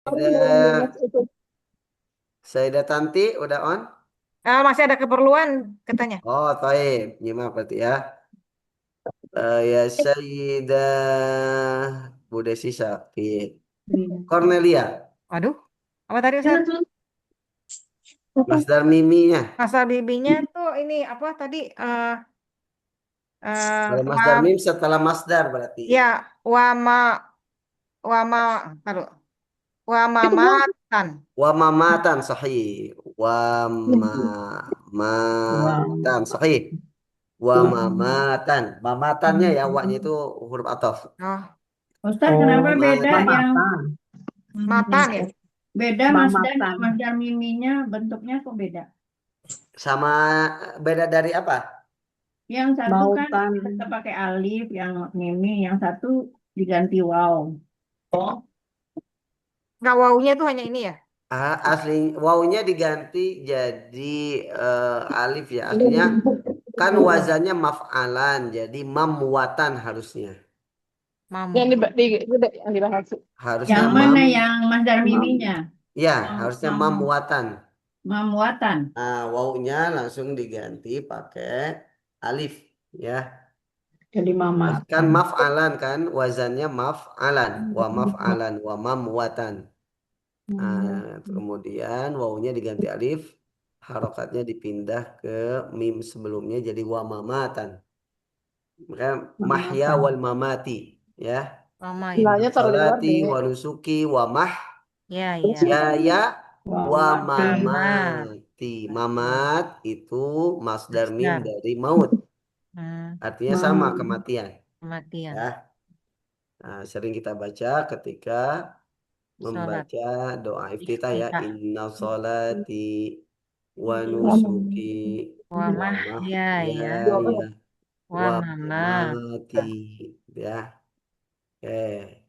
Sayyidah, itu. Sayyidah Tanti udah on? Masih ada keperluan katanya. Oh, taib. Nyimak berarti ya. Ya Sayyidah Bu Desi Syafid. Cornelia, Waduh, apa tadi Ustaz? Masdar miminya. Pasal bibinya tuh ini apa tadi? Kalau Wa, Masdar mim setelah Masdar berarti. ya wama wama taruh Itu belum. wamamatan. Wa mamatan sahih. Wa mamatan sahih. Wa mamatan. Mamatannya ya, waknya itu huruf ataf. Oh, Ustaz, kenapa beda yang Mamatan. matan ya. beda Masdar Mamatan. Masdar miminya bentuknya kok beda? Sama beda dari apa? Yang satu kan Mautan. kita pakai alif, yang mimi, yang satu diganti waw. Nggak wawunya tuh hanya ini ya. Asli wawunya diganti jadi alif ya. Aslinya kan wazannya maf'alan, jadi mamwatan harusnya. Mam. Yang dibahas. Harusnya Yang mana yang Masdar miminya? ya, Mam, harusnya mam, mamwatan. mamwatan. Wawunya langsung diganti pakai alif ya. Jadi Kan mamatan. maf'alan kan, wazannya maf'alan, wa maf'alan, wa mamwatan. Kemudian wawunya diganti alif, harokatnya dipindah ke mim sebelumnya jadi wa mamatan. Maka mahya Mamatan. wal mamati ya. Lama ini. Bilangnya taruh di luar Salati deh. wa nusuki wa mah Ya, Terus ya. ya wa mamatan. Mama. mamati. Mamat itu masdar mim Masdar. dari maut. Hmm, Artinya sama, Mam. kematian kematian. ya. Sering kita baca ketika Salat. membaca doa iftitah ya, Iftitah. inna sholati wa Mam. nusuki Wa wa mahyaya mahyaya wa wa mamat. mamati ya. Oke,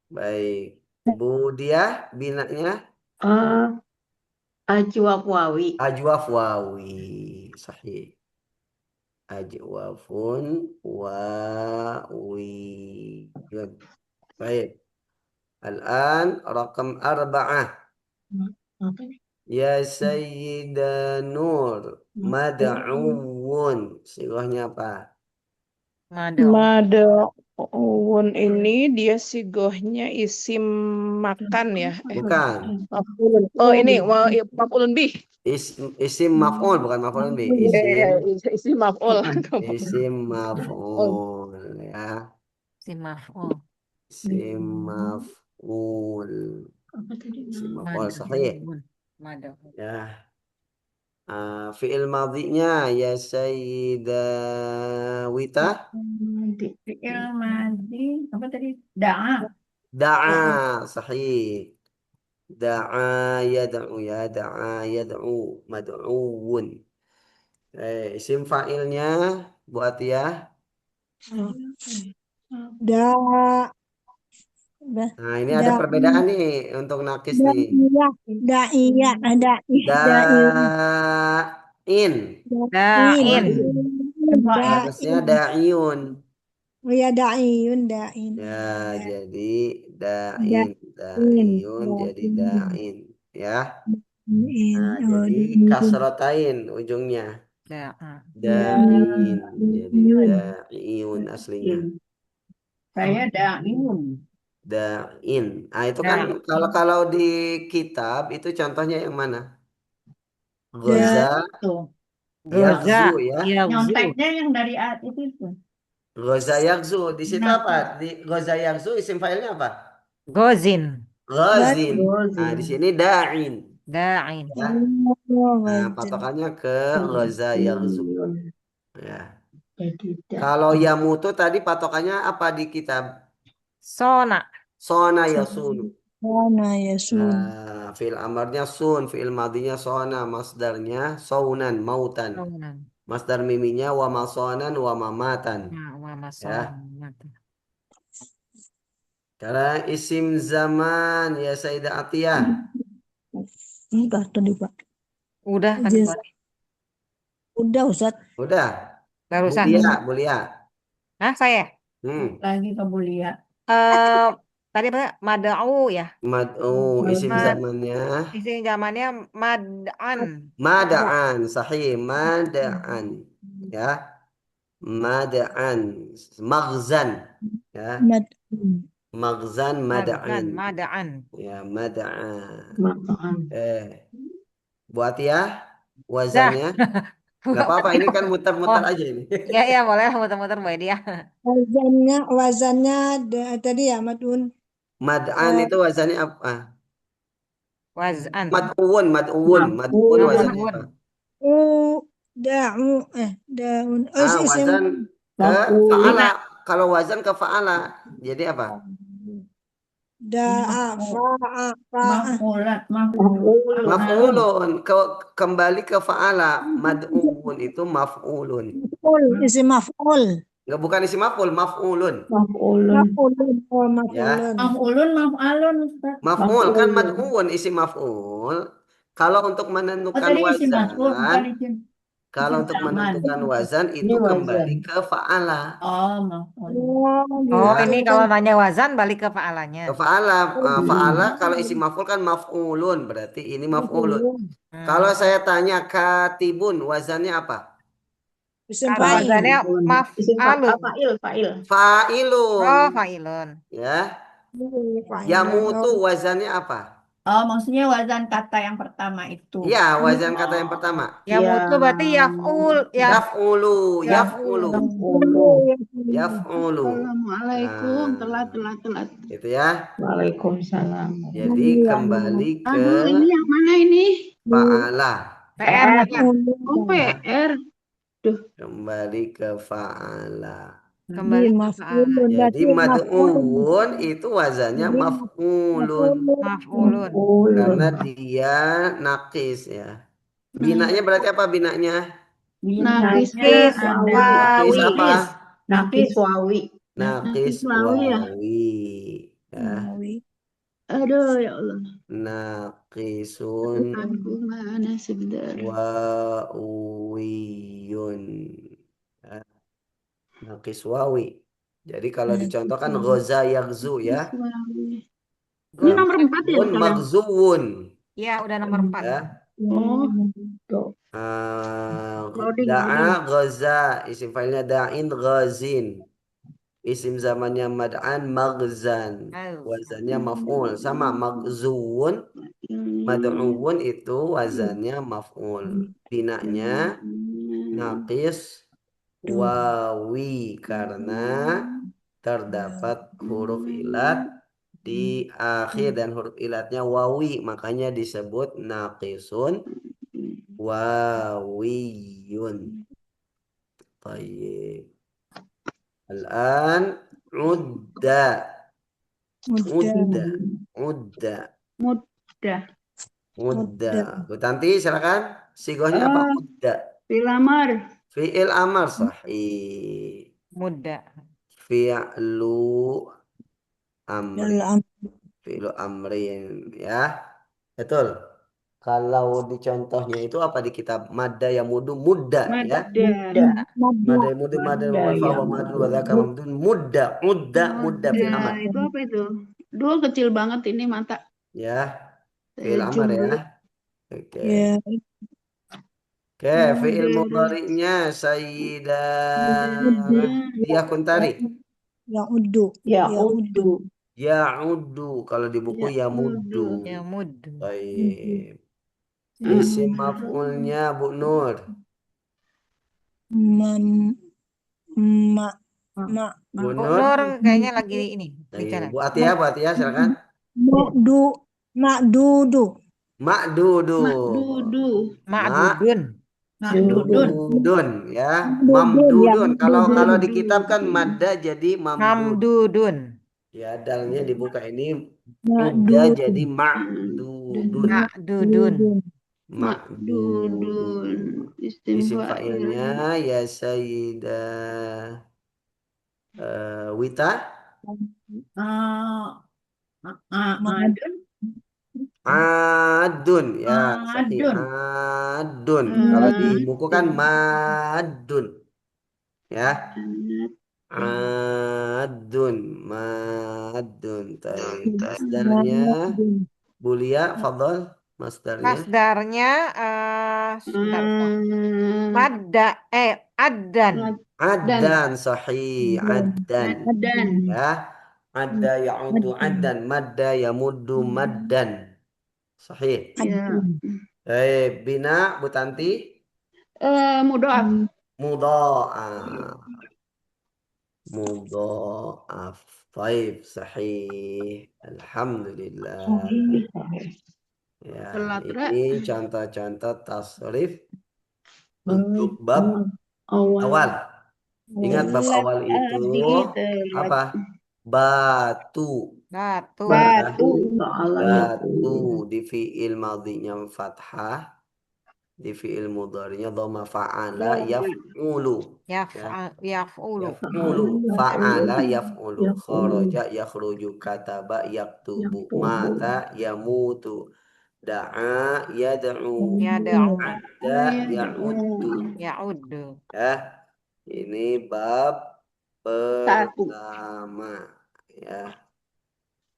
baik. Bu Dia binanya Ah, Ajwawawi. ajwaf wawi sahih. Ajwafun wawi. Good. Baik. Al-an rakam arba'ah. Apa nih? Ya Sayyidah Nur mad'uwun. Sirahnya apa? Mado. Madaun ini dia sigohnya isim makan ya. Bukan. Maf'ulun. Oh ini maf'ulun bih. Isim maf'ul bukan maf'ulun bi. Isim maf'ul. Isim Maf'ul. maf'ul ya. Si maf'ul. Isim maf'ul. Apa tadi? Isim maf'ul sahih. Mado. Mado. Ya. Fi'il madhinya ya Sayyidah Wita. Fi'il madhi apa tadi? Da'a. Da'a sahih. Da'a yad'u ya. Da'a yad'u. Mad'uwun. Isim fa'ilnya buat ya. Da, da, Nah, ini ada da, perbedaan nih untuk nakis nih. da, iya, da, da, Da'in. in, Da'in. da, Harusnya da'iyun. oh ya, da'iyun, da'in, Ya, da, jadi da, da'in. in, Da'iyun jadi da'in. Ya. in, Nah, oh, jadi da'in, kasrotain ujungnya. Da'a. Da'in. Jadi da'iyun aslinya. Saya da'iyun. Da'in. Nah, itu kan Da. kalau di kitab itu contohnya yang mana? da, Goza, Tuh. Goza. Yakzu ya. Yagzu. Nyonteknya yang dari itu tuh. Goza Yakzu. Di situ Nah, apa? Di Goza Yakzu isim failnya apa? Gozin. Ghazin. Nah, di Gozin. sini da'in. Da'in. Ya. oh, Nah, wajib. patokannya ke Ghaza Yakzu. Ya. Jadi Kalau Yamutu tadi patokannya apa di kitab? Sona. Sona Yasunu. Sana ya sun, Fi'il amarnya sun, fi'il madinya sona, masdarnya saunan, mautan. Sonan. Masdar miminya wa masonan wa mamatan. Nah, wa Ya. masonan. Karena isim zaman ya Sayyidah Atiyah. enggak tadi Pak. Udah tadi Jaz- Pak. Udah Ustaz. Udah. Barusan. Bulia, Bulia. Nah, saya. Hmm. lagi ke Bulia. Eh Tadi apa? Mad'u ya. Mad'u isim Mad, zamannya isim zamannya mad'an. mad'an, sahih, mad'an. Ya, mad'an, maghzan. Ya, Mad'un. maghzan Maghzan, mad'an. mad'an. Ya, mad'an. Makan. Buat ya Dah. wazannya. Nggak apa-apa, ini kan muter-muter Oh, aja ini. ya ya boleh lah muter-muter Mbak dia. Wazannya tadi ya Mad'un. Mad'an Eh, itu wazannya apa? Waz'an. Mad'un Oh, wazannya mad'un. apa? u da'u daun. Isim Wazan ke Maf'ul. fa'ala. Kalau wazan ke fa'ala, jadi apa? da'a fa'a Maf'ulat, Maf'ul. Maf'ulun. Kembali ke fa'ala. Mad'un itu maf'ulun. maf'ul isim maf'ul. Nggak, bukan isi maf'ul, maf'ulun. Maf'ulun. Maf'ulun Ya, maf'ulun, maf'alun, Ustaz. maf'ul kan Maf'ulun. mad'un isi maf'ul. Kalau untuk Oh, menentukan tadi isi maf'ul, bukan wazan, isim kalau isim untuk zaman. menentukan wazan Ini itu kembali wazan. ke fa'ala. Oh, maf'ul. Oh, Ya, ini kalau nanya wazan balik ke fa'alanya. ke fa'ala. Fa'ala Hmm. kalau isi maf'ul kan maf'ulun, berarti ini maf'ulun. Hmm. Kalau saya tanya katibun, wazannya apa? isim Kalau fa'il. wazannya Isim maf'alun. fa'il, fa'il. Fa'ilun. Oh, fa'ilun. Ya, Fa'il. yamutu wazannya apa? Oh, maksudnya wazan kata yang pertama itu. Ya, wazan kata yang pertama. Ya mutu berarti yaf'ul, Yaf'ulu, yaf'ulu, Maf'ul. yaf'ulu. Assalamualaikum, Nah, telat. itu ya. Waalaikumsalam. Jadi kembali ke Aduh, ini yang mana ini? fa'ala. PR. Oh, PR. Duh, Kembali ke fa'ala. Kembali ke fa'ala. Jadi mad'uun itu wazannya maf'ulun. Maf'ulun. Karena dia nakis ya. Binanya berarti apa binanya? nakis Binanya Nakis ada Nakis wawi. apa? Nakis wawi. Nakis wawi ya? wawi. Ya. Aduh, ya Allah. Nakisun Aku mana sebentar. wawiyun. Ya. Nakis wawi. Jadi kalau dicontohkan ghaza yaghzu ya. Wawi. Ini nomor 4 ya, Maghzun, Ustaz? maghzuwun. Ya, udah nomor 4. Ya. Oh, loading. Da'a ghaza, isim failnya da'in ghazin. Isim zamannya mad'an maghzan. Wazannya maf'ul. Sama maghzuwun, mad'uwun itu wazannya maf'ul. Binanya naqis wawi karena terdapat huruf ilat di akhir dan huruf ilatnya wawi, makanya disebut naqisun wawiyun. Baik. Al-an udda. Udda. Bu Tanti silakan. Sigohnya apa? Udda. Filamar. Fi'il amar sahih. Muda. Fi'lu amri. Fi'lu amrin ya. Betul. Kalau di contohnya itu apa di kitab madda ya mudu mudda ya. Madda ya mudu madda wa fa wa maddu wa dzaka mamdun mudda fi'il amar. Itu apa itu? Dua kecil banget ini mata. Ya. Fi'il amar ya. Oke. Oke, fi'il mudhari'nya Sayyidah Diah Kuntari. Ya'uddu. Ya'uddu. Kalau di buku yamuddu. Ya muddu. Baik. Isim maf'ulnya Bu Nur. Bu Bu Nur. Nur kayaknya lagi ini bicara. Bu Atia silakan. Ma'dudu. Ma'dudu. Ma'dudun. Mamdudun ya. Mamdudun. Kalau di kitab kan madda jadi mamdud. Mamdudun. Ya, dalnya dibuka ini mudda jadi ma'dudun. Ma'dudun. Isim fa'ilnya ya Sayyidah Wita. Adun ya, sahih. Adun. Kalau di buku kan madun. Ya. Madun. Masdarnya Bulia, fadol. Masdarnya Masdarnya sebentar, Ustaz. Madda addan. addan, sahih, addan. Dan Ya, adda ya'udu addan, madda yamuddu maddan. Sahih. ya. Bina, Bu Tanti. Mudhoaf. Mudha'af. Mudha'af. Taib, sahih. Alhamdulillah. Ya, Pelatra. ini contoh-contoh tasrif untuk bab awal. Ingat bab awal itu apa? Batu. Batu. Batu di fi'il madhinya fathah, di fi'il mudhari'nya dhamma, fa'ala yaf'ulu. Yaf'ulu. Fa'ala yaf'ulu, kharaja yakhruju, kataba yaktubu, mata yamutu, da'a yad'u, Yada'u. adda ya'uddu. Ya'uddu. Ya, ini bab pertama, ya,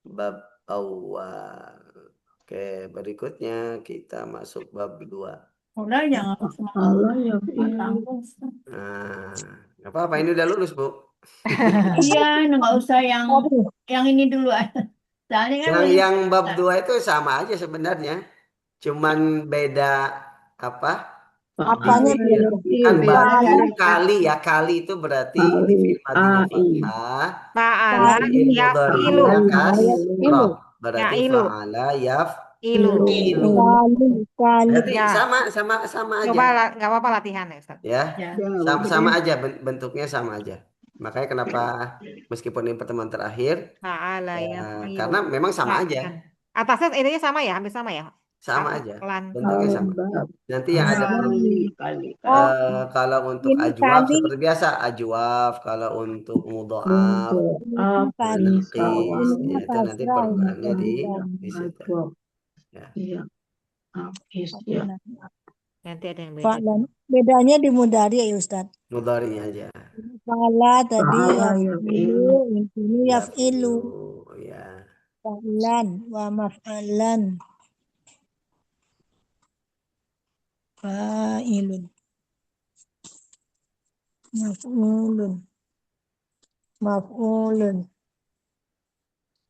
bab awal. Oke, berikutnya kita masuk bab 2. Udah jangan tanggung. Nah, nggak apa-apa, ini udah lulus, Bu. Iya, nggak usah yang ini dulu. Soalnya kan Yang bab 2 itu sama aja sebenarnya. Cuman beda apa? Apanya Kan batu Fa'ala. kali ya, kali itu berarti di fi'il madhinya fathah, Fa'ala fi'il yaf'ilu. mudhari'nya kasrah. Berarti Ya'ilu. fa'ala yaf'ilu. Ilu. Kali. Berarti Ya. sama aja. Coba nggak apa-apa latihan ya, Ustaz. Ya, Ya. sama aja, bentuknya sama aja. Makanya kenapa meskipun ini pertemuan terakhir, Fa'ala ya, yaf'ilu. karena memang sama aja. Atasnya ininya sama ya, hampir sama ya. Sama Atas aja. pelan. Bentuknya sama. Nanti yang ada Kali. kalau untuk Ini ajwaf kali. seperti biasa, ajwaf. Kalau untuk mudha'af, Kali. naqis, Ini ya, itu nanti kasrah, perubahannya ini di situ. Ya. Nanti ada yang beda. Fa'ala. Bedanya di mudhari ya Ustaz. Mudhari'nya aja. Fa'ala tadi yaf'ilu, ini yaf'ilu. Ya. Fa'lan wa maf'alan. Fa'ilun. Maf'ulun. Maf'ulun.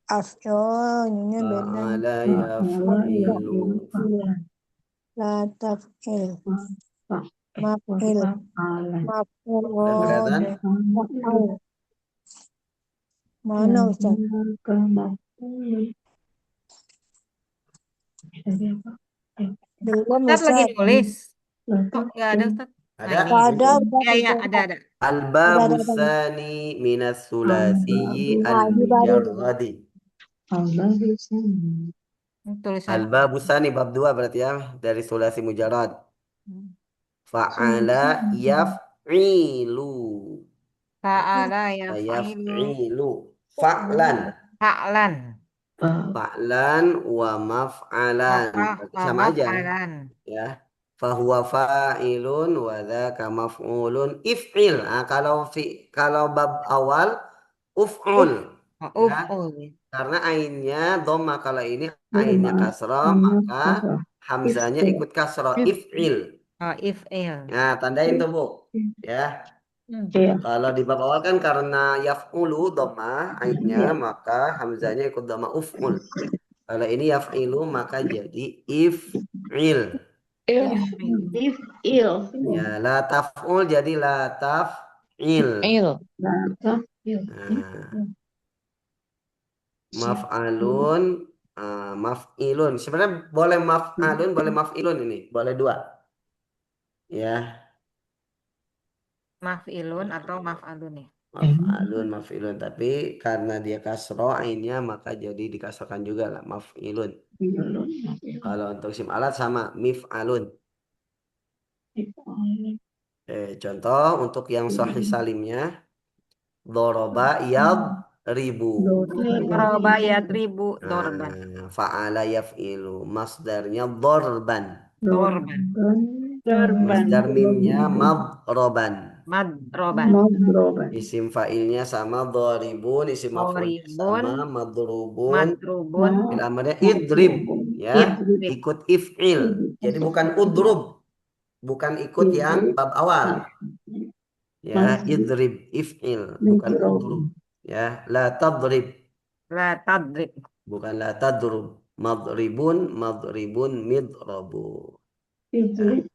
Ini beda. Fa'ala yaf'ilu. La taf'il. Maf'il. Maf'ul. Udah kelihatan? Maf'ul. Mana Ustaz? Belum Ustaz lagi Ustaz. nulis. Kok nggak ada, Ustaz? Ada? Ada. Ya, ada. Al-babu tsani minas sulasi al-mujarradi. Tulisan. Al-babu tsani bab 2 berarti ya, dari sulasi mujarrad. Fa'ala yaf'ilu. Fa'ala yaf'ilu. Yaf'ilu. Fa'lan. Fa'lan. Fa'lan wa maf'alan. Berarti sama aja. Maf'alan. Ya. Fahuwa fa'ilun wa dzaka maf'ulun if'il. Kalau bab awal uf'ul. Uf'ul. Karena ainnya dhamma, kalau ini ainnya kasrah, maka hamzanya ikut kasrah, if'il. Oh, if'il. Nah, tandain tuh, Bu. Ya. Kalau di bab awal kan karena yaf'ulu dhamma ainnya, maka hamzanya ikut dhamma uf'ul. Kalau ini yaf'ilu maka jadi if'il. If'il. Ya, la taf'ul jadi la taf'il. Nah, maf'alun, maf'ilun. Sebenarnya boleh maf'alun, boleh maf'ilun ini. Boleh dua. Ya, Maf'ilun atau maf'alun ya. maf'alun, maf'ilun. Tapi karena dia kasroh ainnya maka jadi dikasrohkan juga lah, maf'ilun. Kalau untuk isim alat sama, mif'alun. Contoh untuk yang sahih salimnya, doroba yadribu. Doroba yadribu dorban. Fa'ala yaf'ilu. Masdarnya dorban. Dorban. Masdar mimnya madroban. Madroban. Madroban. Isim fa'ilnya sama dharibun, isim maf'ulnya Doribun. sama madrubun. Madrubun. Fi'il amrnya idrib, ya. Idrib. Ikut if'il. Jadi bukan udrub, bukan ikut yang bab awal. Ya, idrib if'il, bukan udrub. Ya, la tadrib, La tadrib. bukan la tadrub. Madribun midrabu. Idrib.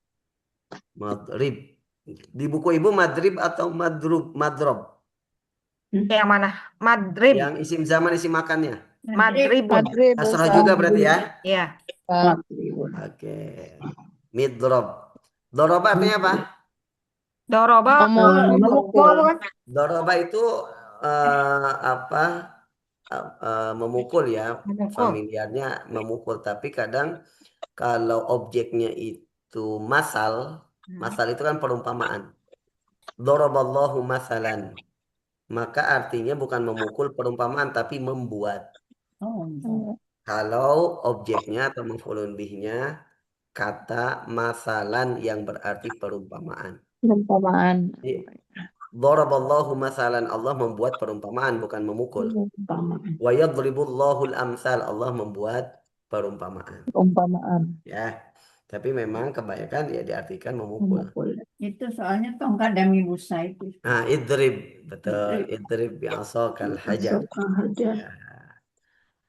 Madrib. Di buku ibu madrib atau madrob? Yang mana? Madrib. Yang isim zaman isim makannya. Madribun. Madrib Kasroh Ustaz. juga berarti ya. Iya. Madribun. Oke. Midrob. Doroba artinya apa? Doroba. Memukul bukan? Doroba itu apa? Memukul ya. Memukul. Familiarnya memukul. Tapi kadang kalau objeknya itu masal itu kan perumpamaan. Doroballahu masalan. Maka artinya bukan memukul perumpamaan tapi membuat. Kalau objeknya atau maf'ulun bihnya kata masalan yang berarti perumpamaan. Perumpamaan. Daraballahu masalan, Allah membuat perumpamaan bukan memukul. Wa yadribullahul amsal, Allah membuat perumpamaan. Perumpamaan. Ya. Tapi memang kebanyakan ya diartikan memukul. Itu soalnya tongkat dami busa itu. Nah, idrib, betul. Idrib bi'asakal hajar. Ya.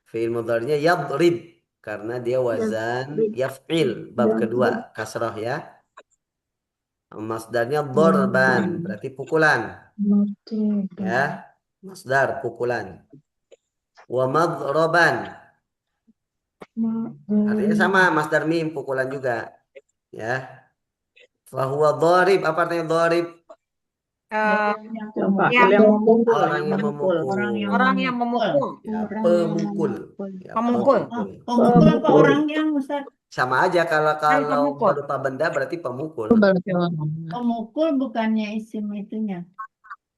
Fi'il mudhari'nya yadrib karena dia wazan yaf'il bab kedua kasrah ya. Masdarnya dorban berarti pukulan. Ya. Masdar pukulan. Wa madroban artinya sama masdar mim pukulan juga. Ya. Fahuwa dharib, apa artinya dharib? Yang memukul. Orang yang memukul. Orang yang memukul. Ya, pemukul. Ya, Pemukul. Pemukul apa orangnya, Ustaz? Sama aja kalau pemukul. berupa benda berarti pemukul. Pemukul bukannya isim itunya.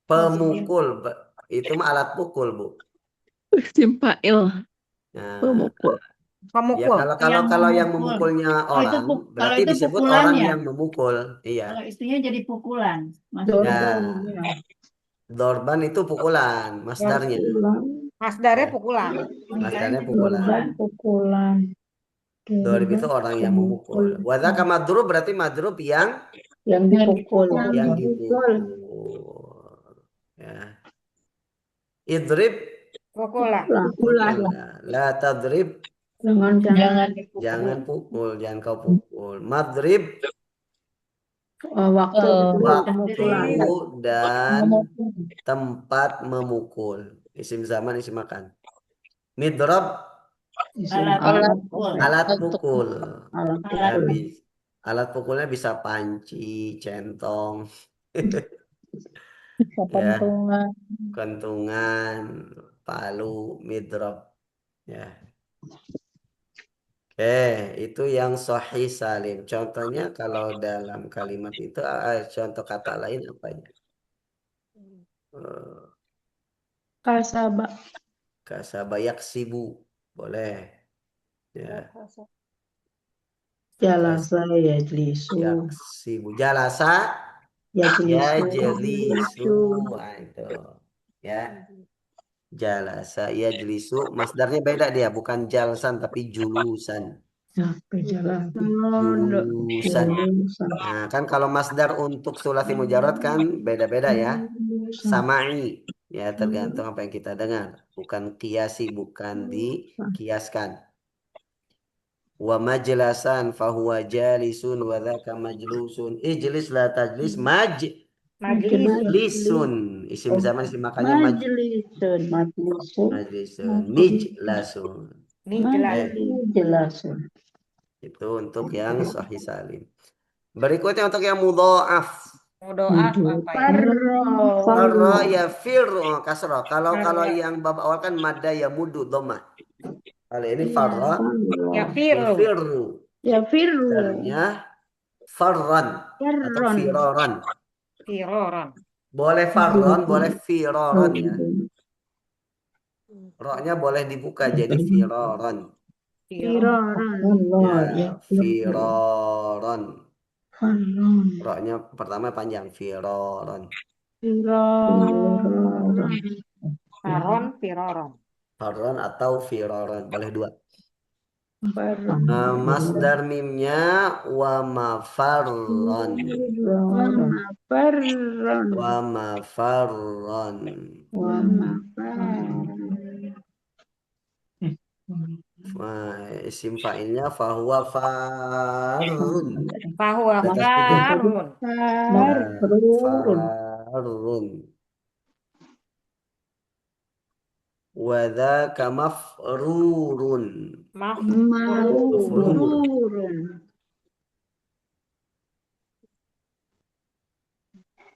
Pemukul itu mah alat pukul, Bu. Isim fa'il. Nah, Pemukul. ya Pemukul. kalau yang memukulnya orang kalau berarti itu disebut pukulan orang ya? yang memukul. Iya. Kalau istrinya jadi pukulan. Ya. Dorban itu pukulan, masdarnya. Masdarnya pukulan. Masdarnya pukulan. Pukulan. Dorib itu orang yang memukul. Wadhaka madrub berarti madrub yang dipukul. dipukul. Ya. Idrib Pukulan. la tadrib, jangan pukul, jangan kau pukul. Madrib Waktu waktu dan tempat memukul. Isim zaman, isim makan. Midrab alat pukul. Ya, alat pukulnya bisa panci, centong, ya, kentungan, palu, midrab. Ya. Oke, itu yang sahih salim. Contohnya kalau dalam kalimat itu contoh kata lain apanya? Kasaba yaksibu. Boleh. Ya. Jalasa yajlisu. Yaksibu. Jalasa yajlisu. Nah, itu. Ya. Jalasa yajlisu. Masdarnya beda dia, bukan jalsan tapi julusan. Julusan. Nah, kan kalau masdar untuk sulasi mujarrad kan beda-beda ya. Sama'i. Ya, tergantung apa yang kita dengar. Bukan qiyasi, bukan dikiaskan. Wa majlasan fahuwa jalisun wa dzaka majlusun. Ijlis la tajlis majlisun. Isim zaman isim makanya majlisun. Mijlasun. Itu untuk yang sahih salim. Berikutnya untuk yang mudha'af. Mudha'af apa ya? Farra ya firru kasrah. Kalau yang bab awal kan madda ya mudu dhammah. Kalau ini farra Ya firru. Artinya farran atau firaran. Firoran. Boleh farran, boleh firaran ya. Roknya boleh dibuka jadi firaran. Firoran. Ya, firaran. Faron. Roknya pertama panjang. Firoron. Firoron. Faron, piroron. Faron atau firoron. Boleh dua. Faron. Masdar mimnya wa mafarron. Firoron. Faron. Wa mafarron. Faron. Isim fa'ilnya fahuwa farun. Fahuwa Di atas tiga. farun. Mafrurun. Farun. Wadhaka mafrurun. Mafrun. Mafrurun.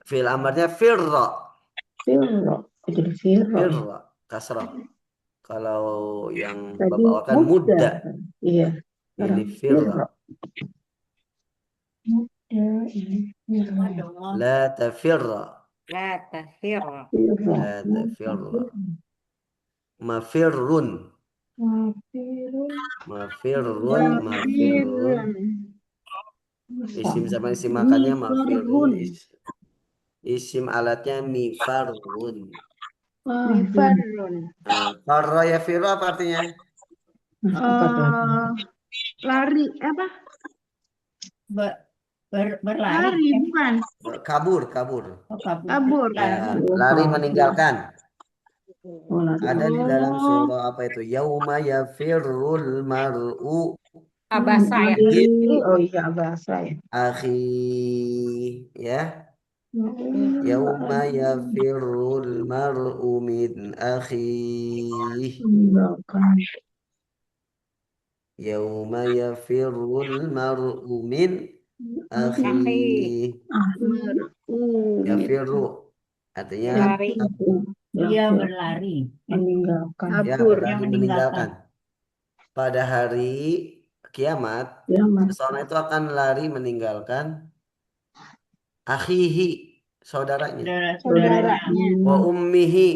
Fil amarnya firra. Firro. Jadi firro. Firra. Kasrah. Kalau yang Tadi bawakan muda. muda. Iya. Ini Sekarang firra. Muda ini firro. Dong. La tafirra. La tafirra. Firro. La tafirra. Mafirrun. Mafirun. Mafirrun. Mafirrun. Isim sama isim makannya mafirrun. Isim alatnya mifarrun. Mifarun. Farra ya firra apa artinya? Lari apa? Berlari. Lari bukan? Kabur, kabur. Oh, kabur. Kabur. Ya, Lari. lari meninggalkan. Oh, lari. Ada di dalam surah apa itu? Yauma yafirrul mar'u Abasa ya. Oh iya bahasa ya. akhi ya. Yauma yafirrul mar'u min akhi. Meninggalkan. Yauma yafirrul mar'u min akhi. Yafirru artinya Berlari. Dia berlari. Meninggalkan. ya Kabur. berarti Yang meninggalkan. Pada hari kiamat, Kiamat. seseorang itu akan lari meninggalkan akhihi, saudaranya, Saudara-saudaranya. wa ummihi,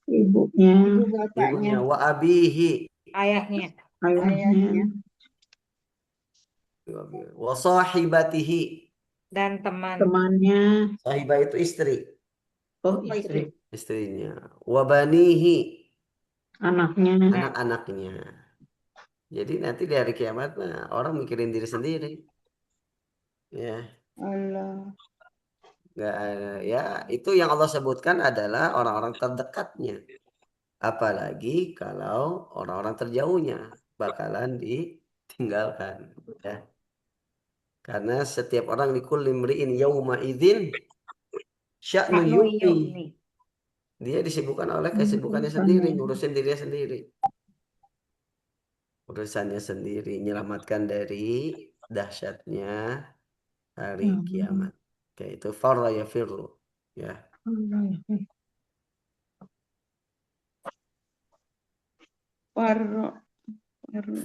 Ibunya. Ibu bapaknya. ibunya, wa abihi, Ayahnya. Ayahnya. wa sahibatihi. Dan teman. Temannya. Sahibah itu istri, Oh istri. istrinya. Wa banihi, Anaknya. anak-anaknya. Jadi nanti di hari kiamat orang mikirin diri sendiri. Ya. Allah. Nggak ada. Ya, itu yang Allah sebutkan adalah orang-orang terdekatnya. Apalagi kalau orang-orang terjauhnya bakalan ditinggalkan. Ya. Karena setiap orang likulli imri'in yauma idzin sya'nu Sya'nu yu'ni. yu'ni. Dia disibukkan oleh kesibukannya sendiri, ngurusin dirinya sendiri. Urusannya sendiri, menyelamatkan dari dahsyatnya hari kiamat. Kayak itu farra yafirru. Ya. Farro.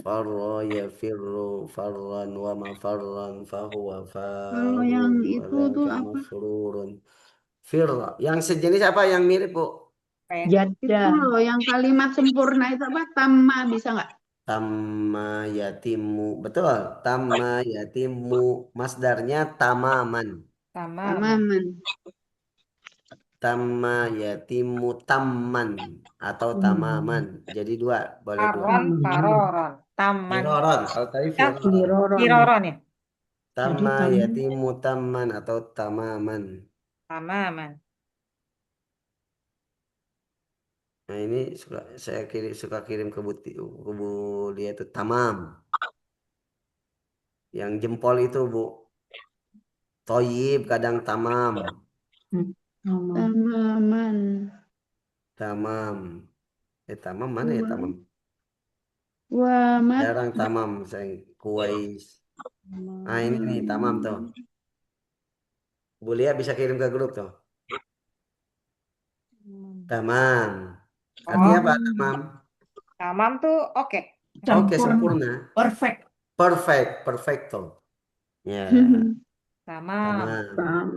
Farra yafirru farran wa mafarran fahuwa Kalau yang farun itu wa tuh dzaka apa? mafrurun. Firra. Yang sejenis apa yang mirip, Bu? Itu Jada. loh yang kalimat sempurna itu apa? Tamma bisa nggak? Tamma yatimu. Betul. Tamma yatimu. Masdarnya tamaman. Sama. Tamaman. Tamma yatimu tamman atau tamaman. Jadi dua, boleh dua. Faron, faroron. Taman. Firoron. Kalau tadi firoron. Piroron ya. Tamma yatimu tamman atau tamaman. Tamaman. Nah ini suka kirim ke Bu dia itu tamam. Yang jempol itu Bu. Toyib kadang tamam. Tamaman. Tamam. Tamam mana ya tamam? Wamat. Jarang tamam. Saya kuais. Ah ini nih tamam tuh. Bu Lia bisa kirim ke grup tuh. Tamam. Artinya apa tamam? Tamam tuh oke. Oke, sempurna. Perfect. Perfect. Perfecto. Ya. Tamam. Tamam.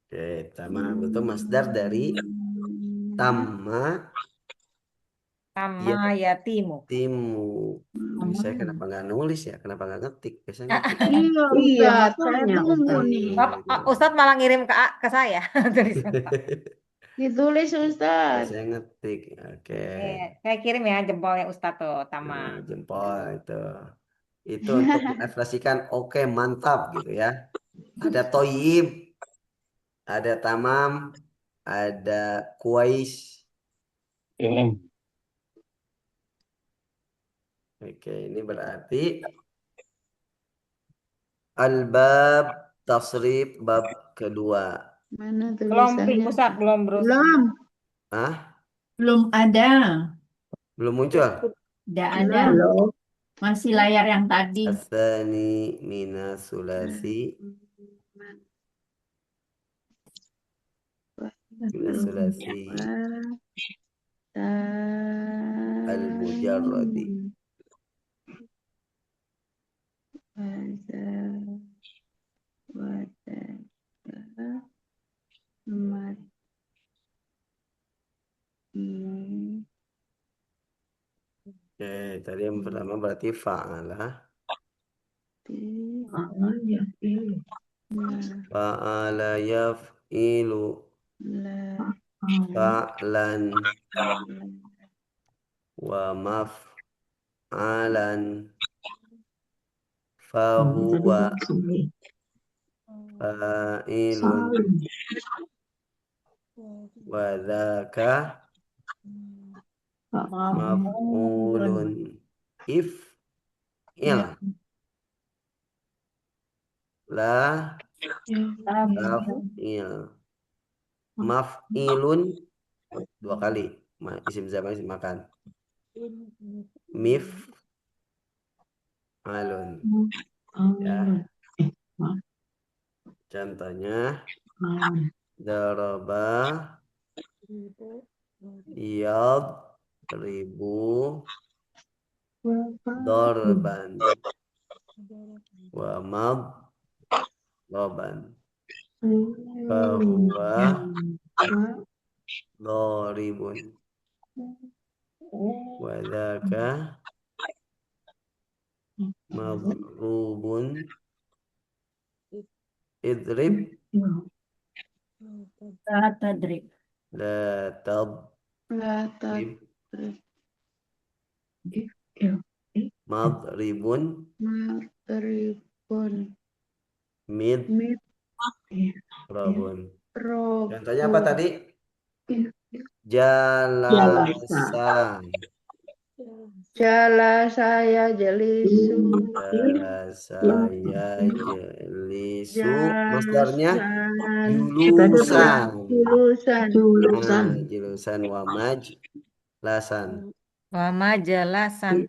Oke, tamam itu masdar dari tamma Sama yatimu. Timu. Saya kenapa nggak nulis ya? Kenapa nggak ngetik? Biasanya ngetik. Iya, Iya, Ustaz. Saya makanya, tunggu Ustaz. nih. Ustadz malah ngirim ke saya tulisan. Ditulis, Ustaz. Biasanya ngetik. Oke. Saya kirim ya jempolnya Ustadz tuh, Tama. Nah, jempol itu. Itu untuk mengekspresikan oke mantap gitu ya. Ada toyib, ada tamam, ada kuais. Oke, ini berarti al-bab tasrif bab kedua. Mana Belum, tulisannya? Ustadz, belum berusaha. Belum. Ah, Belum ada. belum muncul. Tidak ada. Belum. Masih layar yang tadi. Asani minas sulasi. Minas sulasi al-mujarradi. Oke, tadi yang pertama berarti fa'ala. Fa'ala yaf'ilu fa'lan wa maf'alan fahuwa fa'ilun wa dzaka maf'ulun if'il la taf'il maf'ilun dua kali isim zaman isim makan mif alun ya. Contohnya daraba yad ribu dorban wa mad doban fahuwa doribun wa dzaka madrubun idrib La tadrib. la tadrib madribun midrabun. Contohnya apa tadi? Jalasan. Jalasa ya jelisu. Jalasa ya jelisu. Masdarnya julusan. Julusan. Nah, julusan wa majlasan. Wa majalasan.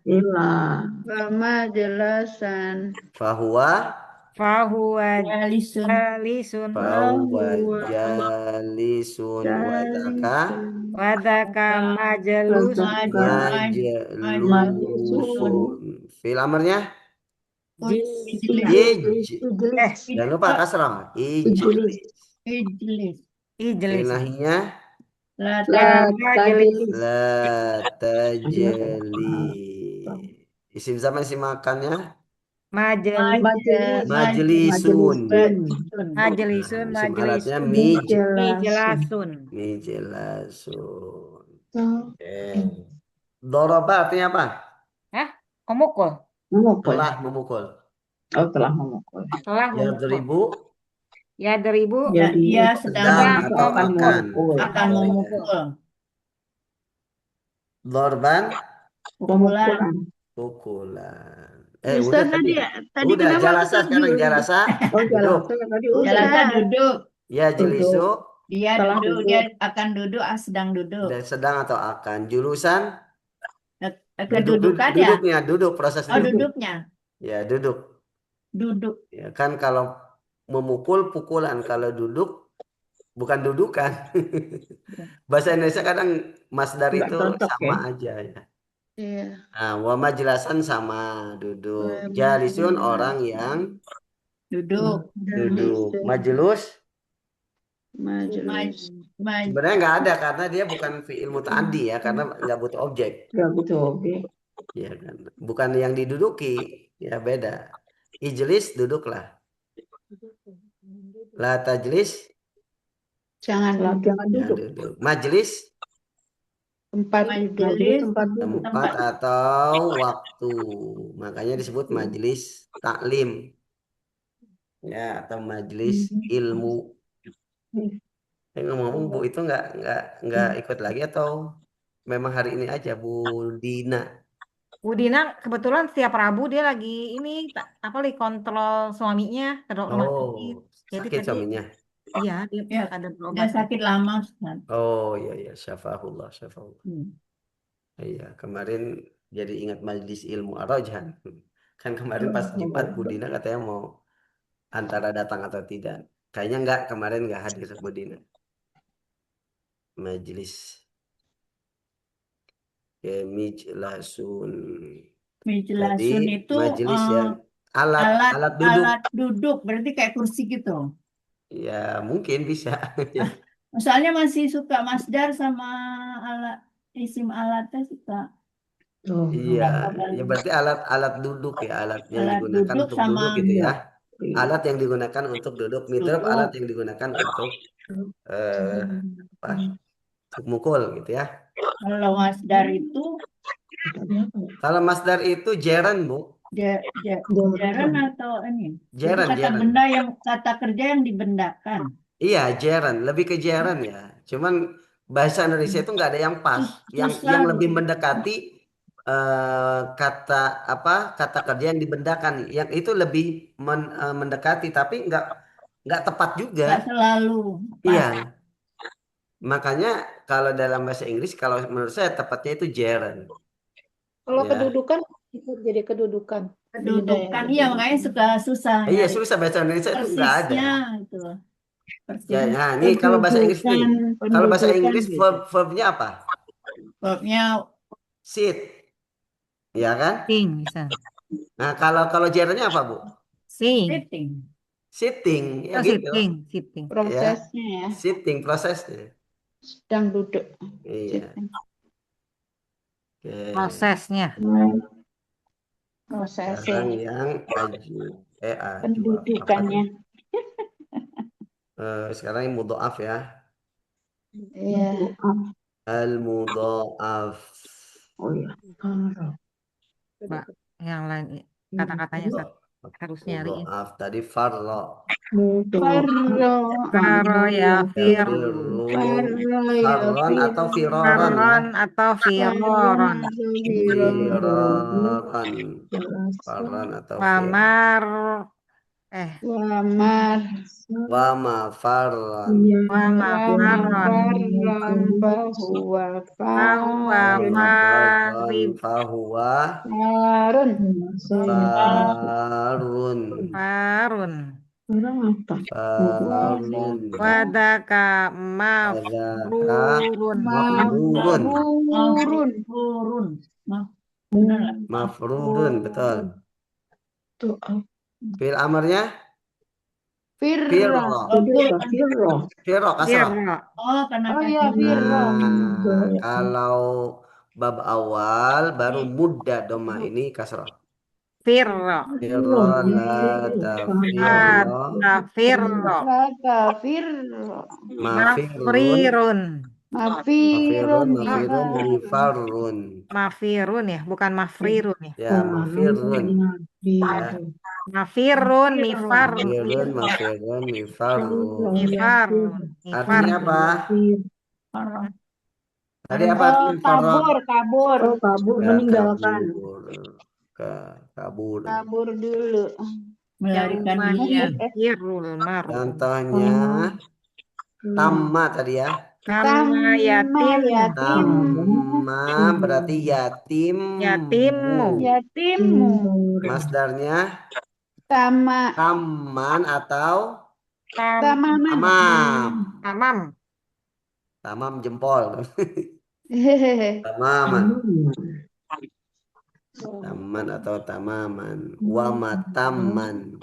Lama jelasan. Fahuwa Fahuwa Jalisun. jalisun. jalisun wa dzaka Wadaka majalus. majlusun. Fil amarnya Ijlis. jangan lupa kasrah. Ijlis. Ijlis. Ijlis. Filahnya La Majelis. la tajli. Isim zaman isim makannya Majelis. majlisun. Majelisun. Nah, isim alatnya Mijelasun. mijlasun. Oke. Doroba artinya apa? Memukul. Telah memukul. Telah memukul. Telah Ya memukul. deribu Ya deribu. Dia sedang sedang atau akan. akan memukul. Dorban Pukulan. pukulan. Ustaz Udah tadi. tadi Udah kenapa jalasa Ustaz sekarang dulu? jalasa. Duduk. Jalasa duduk. Ya jelisu Dia duduk. Dia akan duduk. Sedang duduk. dan sedang atau akan. Julusan Kedudukan ya. duduknya, duduk proses Oh, duduk. duduknya. Ya duduk. Duduk. Ya kan kalau memukul pukulan, kalau duduk bukan dudukan. Bahasa Indonesia kadang masdar Nggak itu cocok, sama ya? aja ya. Iya. Nah, wa majlasan sama duduk. Jalisun orang yang Duduk. duduk. Majlus Majelis. Sebenarnya nggak ada karena dia bukan fi'il muta'addi ya, karena nggak butuh objek. Gak butuh objek. Ya kan, bukan yang diduduki, ya beda. Ijlis duduklah. La tajlis Jangan Jangan ya duduk. duduk. Majlis tempat Majelis duduk. tempat duduk. tempat atau waktu. Makanya disebut majlis taklim. Ya, atau majlis ilmu. Ngomong-ngomong Bu itu nggak ikut lagi atau memang hari ini aja Bu Dina? Bu Dina kebetulan setiap Rabu dia lagi ini apa lagi kontrol suaminya ke rumah sakit. Oh, Jadi sakit tadi suaminya. iya dia Ya, ada udah berobat. sakit lama, Ustaz. Oh iya iya, syafahullah, syafahullah. Hmm. Iya, kemarin jadi ingat majlis ilmu Ar-Rajhan. Kan kemarin pas Jumat Bu Dina katanya mau antara datang atau tidak. Kayaknya enggak, kemarin enggak hadir Bu Dina. Majlis Kemijlasun. Jadi Mijlasun itu majelis ya alat alat alat duduk. alat duduk, berarti kayak kursi gitu. Ya mungkin bisa. Ya. Soalnya masih suka masdar sama alat isim alatnya suka Oh, Iya, Apa-apa. ya berarti alat-alat duduk ya, alat yang alat digunakan duduk untuk sama duduk gitu ya. iya. Alat yang digunakan untuk duduk, mitrab duduk. alat yang digunakan untuk eh apa? Untuk mukul gitu ya. Kalau masdar itu Tadi apa ya? Kalau masdar itu jeren, Bu. jaren atau ini. Jadi Jeren, kata jeren. benda yang kata kerja yang dibendakan. Iya, jeren, lebih ke jeren ya. Cuman bahasa Indonesia itu nggak ada yang pas. Yang Susah lebih gitu. mendekati kata apa? Kata kerja yang dibendakan. Yang itu lebih mendekati, tapi nggak tepat juga. Nggak selalu Iya, pas. makanya kalau dalam bahasa Inggris, kalau menurut saya tepatnya itu jeren. Kalau Ya. kedudukan itu jadi kedudukan. Kedudukan, iya makanya suka susah Iya, nyari susah bahasa Indonesia itu nggak ada. persisnya itu. Ya, Persisnya. nah, ini kalau bahasa Inggris nih. Kalau bahasa Pendudukan Inggris gitu. verbnya apa? Verbnya Sit, ya kan? Sing bisa. Nah, kalau jerennya apa, Bu? Sing. sitting. Sitting, ya Oh, gitu. sitting. Ya, Prosesnya ya, sitting prosesnya. sedang duduk. Iya. Oke. Prosesnya. Prosesnya, Sekarang yang aju, aju pendudukannya. sekarang yang mudhoaf ya. Iya. Al mudhoaf. Oh iya. Mbak, yang lain kata-katanya Sat. Harus nyariin. Mudhoaf tadi farro. Farro, Faro ya firu. farro ya Farron atau firoron ya. Faron atau firoron. Firoron. Farron atau firoron. Wamar. wamar, Wama farron. Wamafaron. farron, bahwa Fahuwa Wama farron. farib. Fahuwa farun, farun. Farun. Orang apa? Farun. Wadaka Adaka mafrurun. mafrurun. mafurun, Turun. Benar lah. Mafrurun, betul. Tuh, Fi'il amarnya firro, firro. Firro. Firro kasrah. Firro. Oh, karena oh ya firro, Nah, kalau bab awal baru mudda doma ini kasrah. Firro. Firro la tafirro Ada firro. laka firro, mafirun mafirun, mafirun mifarun. Mafirun ya, bukan mafrirun ya. Ya, mafirun. Ya, Mafirun, mifarun. mafirun mifarun. Mifarun. Artinya apa? Tadi apa oh artinya farro? kabur, Oh, kabur Ya, meninggalkan. kabur. kabur dulu, melarikan Yauma diri. yafirul maru. Contohnya tamma tadi ya. Kama yatim. Tamma berarti yatim. Yatimmu. yatimmu, Masdarnya tama, taman atau tamaman, tamam. Tamam. Tamam jempol. hehehe, Tamaman. Taman atau tamaman. Wamataman.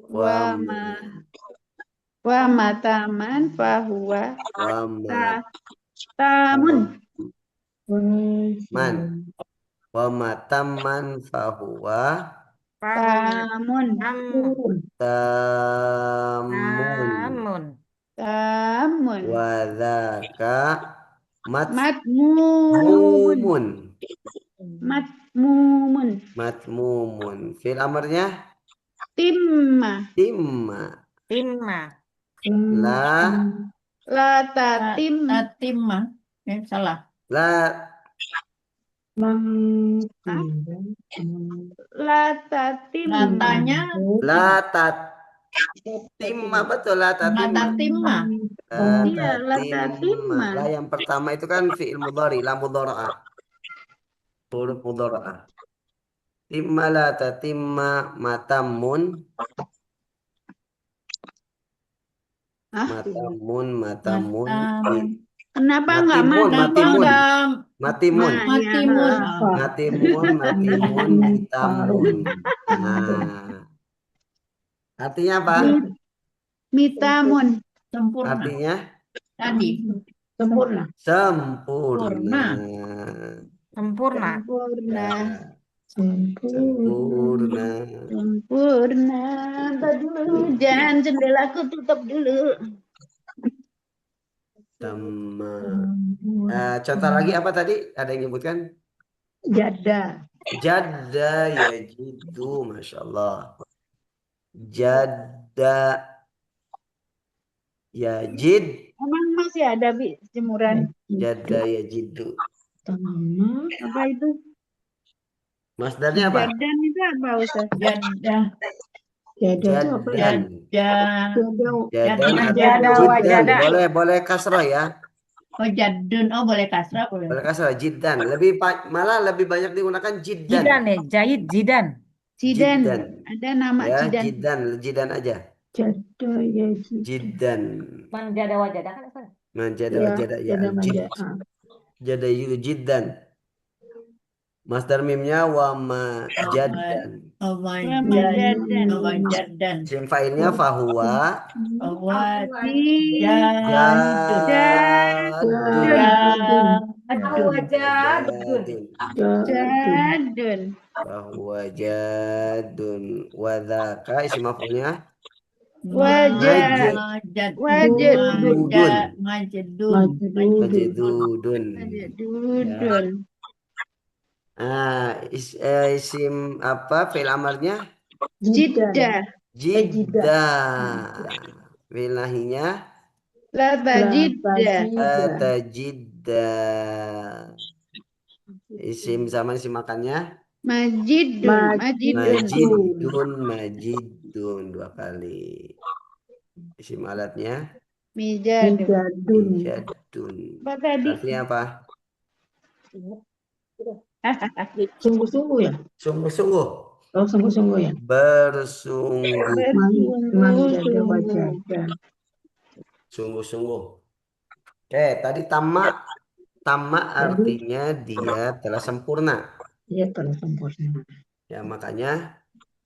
wama, Wa mataman fahuwa Wa tamun. man. Wa mataman fahuwa Tamun. tamun. Namun. Tamun. Wa dzaka Matmumun. Matmumun. matmumun. Fil amarnya Timma. timma. Timma. La La tatim. Tatimah. Salah. la La tatim. Latanya la tatimma, betul la tatimma. tatimah. La Iya, la tatimma. tatimma. La yang pertama itu kan fi'il mudhari, la mudhara'ah. Huruf mudhara'ah. Timma la tatimma matamun. Hah? Matamun. Matamun. Kenapa enggak Matimun, matimun? matimun. Enggak Matimun. matimun. Matimun, mitamun. Nah, artinya apa? Mitamun. Sempurna. Artinya Tadi. Sempurna. sempurna. Sempurna. Sempurna. Sempurna. Sempurna. Bentar dulu, jangan jendelaku tutup dulu. Tamma. Contoh lagi apa tadi? Ada yang nyebutkan? Jada. Jadda yajidu, Masya Allah. Jadda yajid. Emang masih ada jemuran? Jadda yajidu. Apa itu? Masdarnya apa? Jadan itu apa, Ustaz? Jadah. Jada itu apa ya? Jadan. Jadan atau Jada wa jiddan. jada. Boleh kasroh ya. Oh jadun. Oh boleh kasrah boleh. Boleh kasroh jiddan. Malah lebih banyak digunakan jiddan. Jidan ya, jahit jidan. Jidan. Jiddan. Ada nama Ya, jidan. jiddan aja. Jada ya. Jiddan. Man jada wa jada kan Ustaz? Manjada Ya, jada ya. jada manja. Jada itu jiddan. Masdar mimnya wa majaddan. Oh my Wa majadan. Oh my jadan. Isim fa'ilnya fahuwa Wajadun. Jadun. Fahuwa jadun. Wa dzaka isim maf'ulnya Wajad. Majadun. Majadun. Dudun. Isim apa fi'il amarnya? Jiddah. Jiddah. Fi'il nahinya Lata jiddah. tajiddah. Isim zaman isim makannya Majidun. majidun dua kali. Isim alatnya Mijadun. mijadun. Apa tadi? Artinya apa? Sungguh-sungguh ya? Sungguh-sungguh. Oh, sungguh-sungguh ya? Bersungguh. Menjaga wajah. Sungguh-sungguh. Oke, tadi tamak. Tamak artinya dia telah sempurna. Iya, telah sempurna. Ya, makanya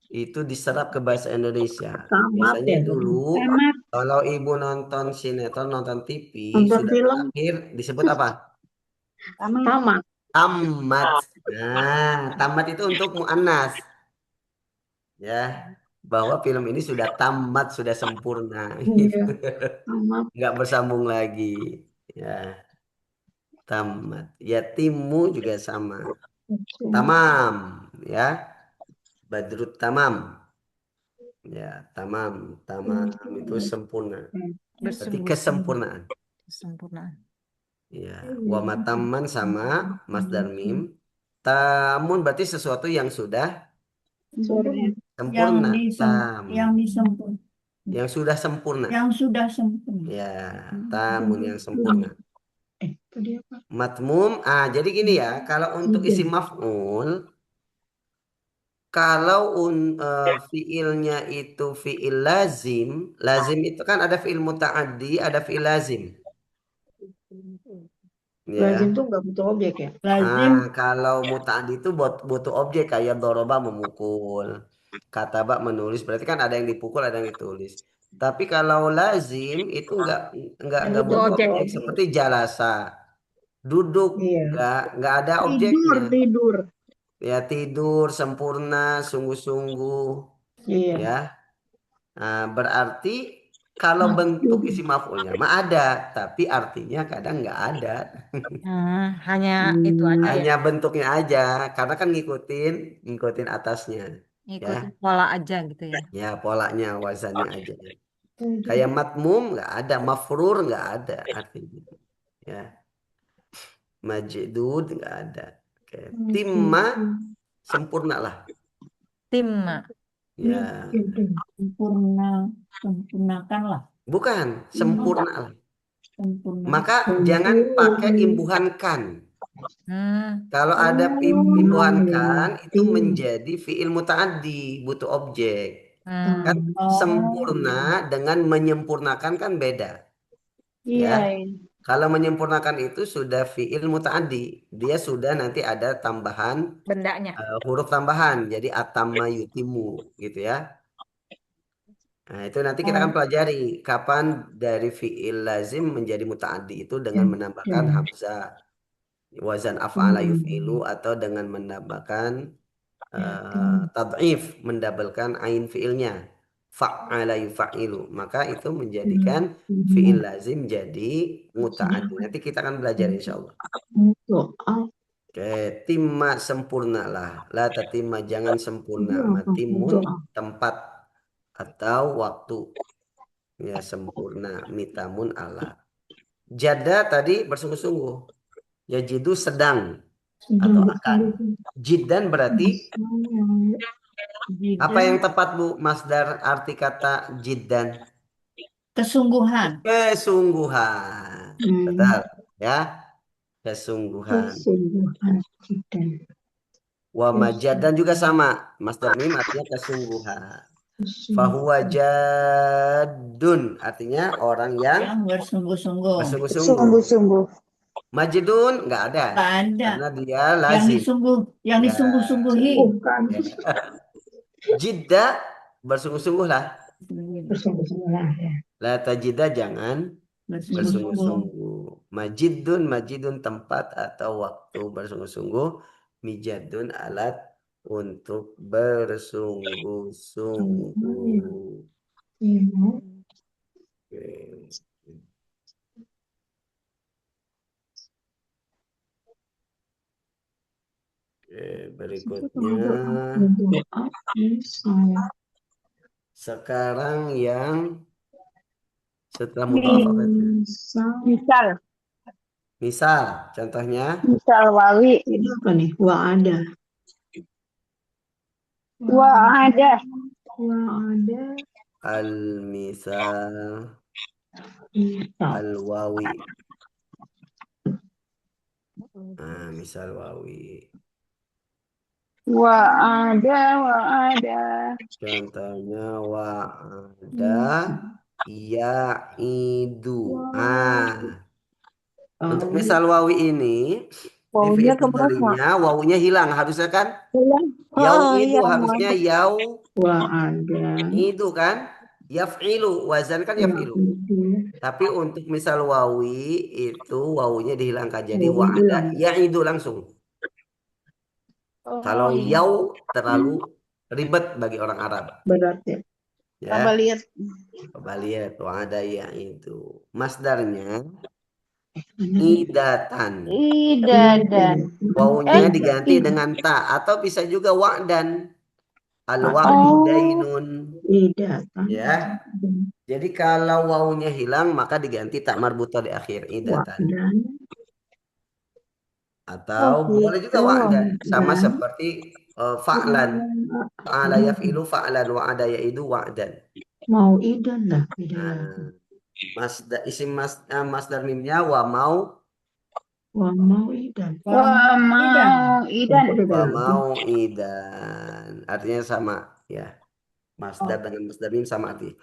itu diserap ke bahasa Indonesia. Tamat Biasanya ya. dulu Tamat. kalau ibu nonton sinetron, nonton TV, Nonton sudah film. terakhir disebut apa? Tamat. Tamat. Nah, tamat itu untuk mu'annas. Ya, bahwa film ini sudah tamat, sudah sempurna. Gitu. Tamat. Nggak bersambung lagi. Ya, tamat. Yatimu juga sama. Tamam, ya. Badrut tamam. Ya, tamam itu sempurna. Berarti kesempurnaan. Kesempurnaan. Ya, wa mataman sama masdar mim. Tamun berarti sesuatu yang sudah sempurna. Yang sudah sempurna. Ya, tamun yang sempurna. Tadi apa? Matmum. Jadi gini ya, kalau untuk isim maf'ul, kalau fiilnya itu fiil lazim itu kan ada fiil muta'addi, ada fiil lazim. Ya. Lazim itu nggak butuh objek ya? Kalau muta'addi itu butuh objek kayak doroba memukul, kataba menulis, berarti kan ada yang dipukul, ada yang ditulis. Tapi kalau lazim itu nggak Butuh butuh objek. objek seperti jalasa. Duduk Iya. nggak ada Tidur, objeknya. tidur. Ya tidur sempurna, sungguh-sungguh, Iya. ya. Nah, berarti kalau bentuk isim maf'ulnya mah ada, tapi artinya kadang nggak ada. Hanya itu aja ya. Hanya bentuknya aja, karena kan ngikutin atasnya, ya. Ikutin pola aja gitu ya. Ya polanya, wazannya aja. Kayak matmum nggak ada, mafrur nggak ada artinya, ya. Majdud nggak ada. Oke. Timma sempurna lah, Timma. ya. Sempurnakanlah. Bukan sempurna lah. Sempurna. Maka jangan pakai imbuhan kan. Hmm. Kalau ada imbuhan kan itu menjadi fiil muta'addi, butuh objek. Kan sempurna dengan menyempurnakan kan beda. Iya. Ya. Kalau menyempurnakan itu sudah fiil muta'addi. Dia sudah nanti ada tambahan Bendanya. huruf tambahan. Jadi atamma yutimu gitu ya. Nah, itu nanti kita akan pelajari kapan dari fiil lazim menjadi muta'addi itu dengan menambahkan hamzah wazan af'ala yuf'ilu atau dengan menambahkan tad'if, mendabelkan ain fiilnya fa'ala yufa'ilu, maka itu menjadikan fiil lazim jadi muta'addi. Nanti kita akan belajar insyaallah. Oke, timma sempurnalah, la tatimma jangan sempurna, matimun tempat atau waktu, ya sempurna, mitamun ala. Jada tadi bersungguh-sungguh, ya jidu sedang atau akan. Jiddan berarti apa yang tepat Bu masdar arti kata jiddan? Kesungguhan. Kesungguhan, betul ya, kesungguhan. Wa majadan juga sama, masdar mim artinya kesungguhan. Fahuwa jadun artinya orang yang bersungguh-sungguh. bersungguh-sungguh. Majidun nggak ada, Nggak ada. karena dia lazim. Yang disungguh-sungguhi. Jidda bersungguh-sungguh lah. Bersungguh-sungguh ya. La tajida jangan Bersungguh-sungguh. bersungguh-sungguh. Majidun tempat atau waktu bersungguh-sungguh. Mijadun alat untuk bersungguh-sungguh. Oke. Oke, berikutnya sekarang yang setelah mudhaf apa itu? Misal, contohnya Misal wawi. Ini apa nih? Wa ada. Al-misal al-wawi. Nah, misal wawi. Wa ada. Contohnya wa'ada ya'idu. Untuk misal wawi ini di fi'il mudhari'nya wawunya hilang harusnya kan? Yau'idu harusnya yau'idu kan? Yaf'ilu, wazan kan yaf'ilu. Tapi untuk misal wawi itu wawunya dihilangkan jadi wa'ada ya'idu langsung. Kalau yau terlalu ribet bagi orang Arab. Berat ya. Ya. Coba Coba lihat lihat. wa'ada ya'idu. Masdarnya idatan. Wawunya diganti dengan ta atau bisa juga wa'dan. Al-wa'du dainun. Ya. Jadi kalau wawunya hilang maka diganti tak marbutah di akhir idatan. Atau boleh juga wa'dan sama seperti fa'lan. Fa'ala yaf'ilu fa'lan wa'ada ya'idu wa'dan. Mau idan lah. Isim masdar mimnya wa mau idan. Wa mau idan. Artinya sama ya. Masdar dengan masdar mim sama arti.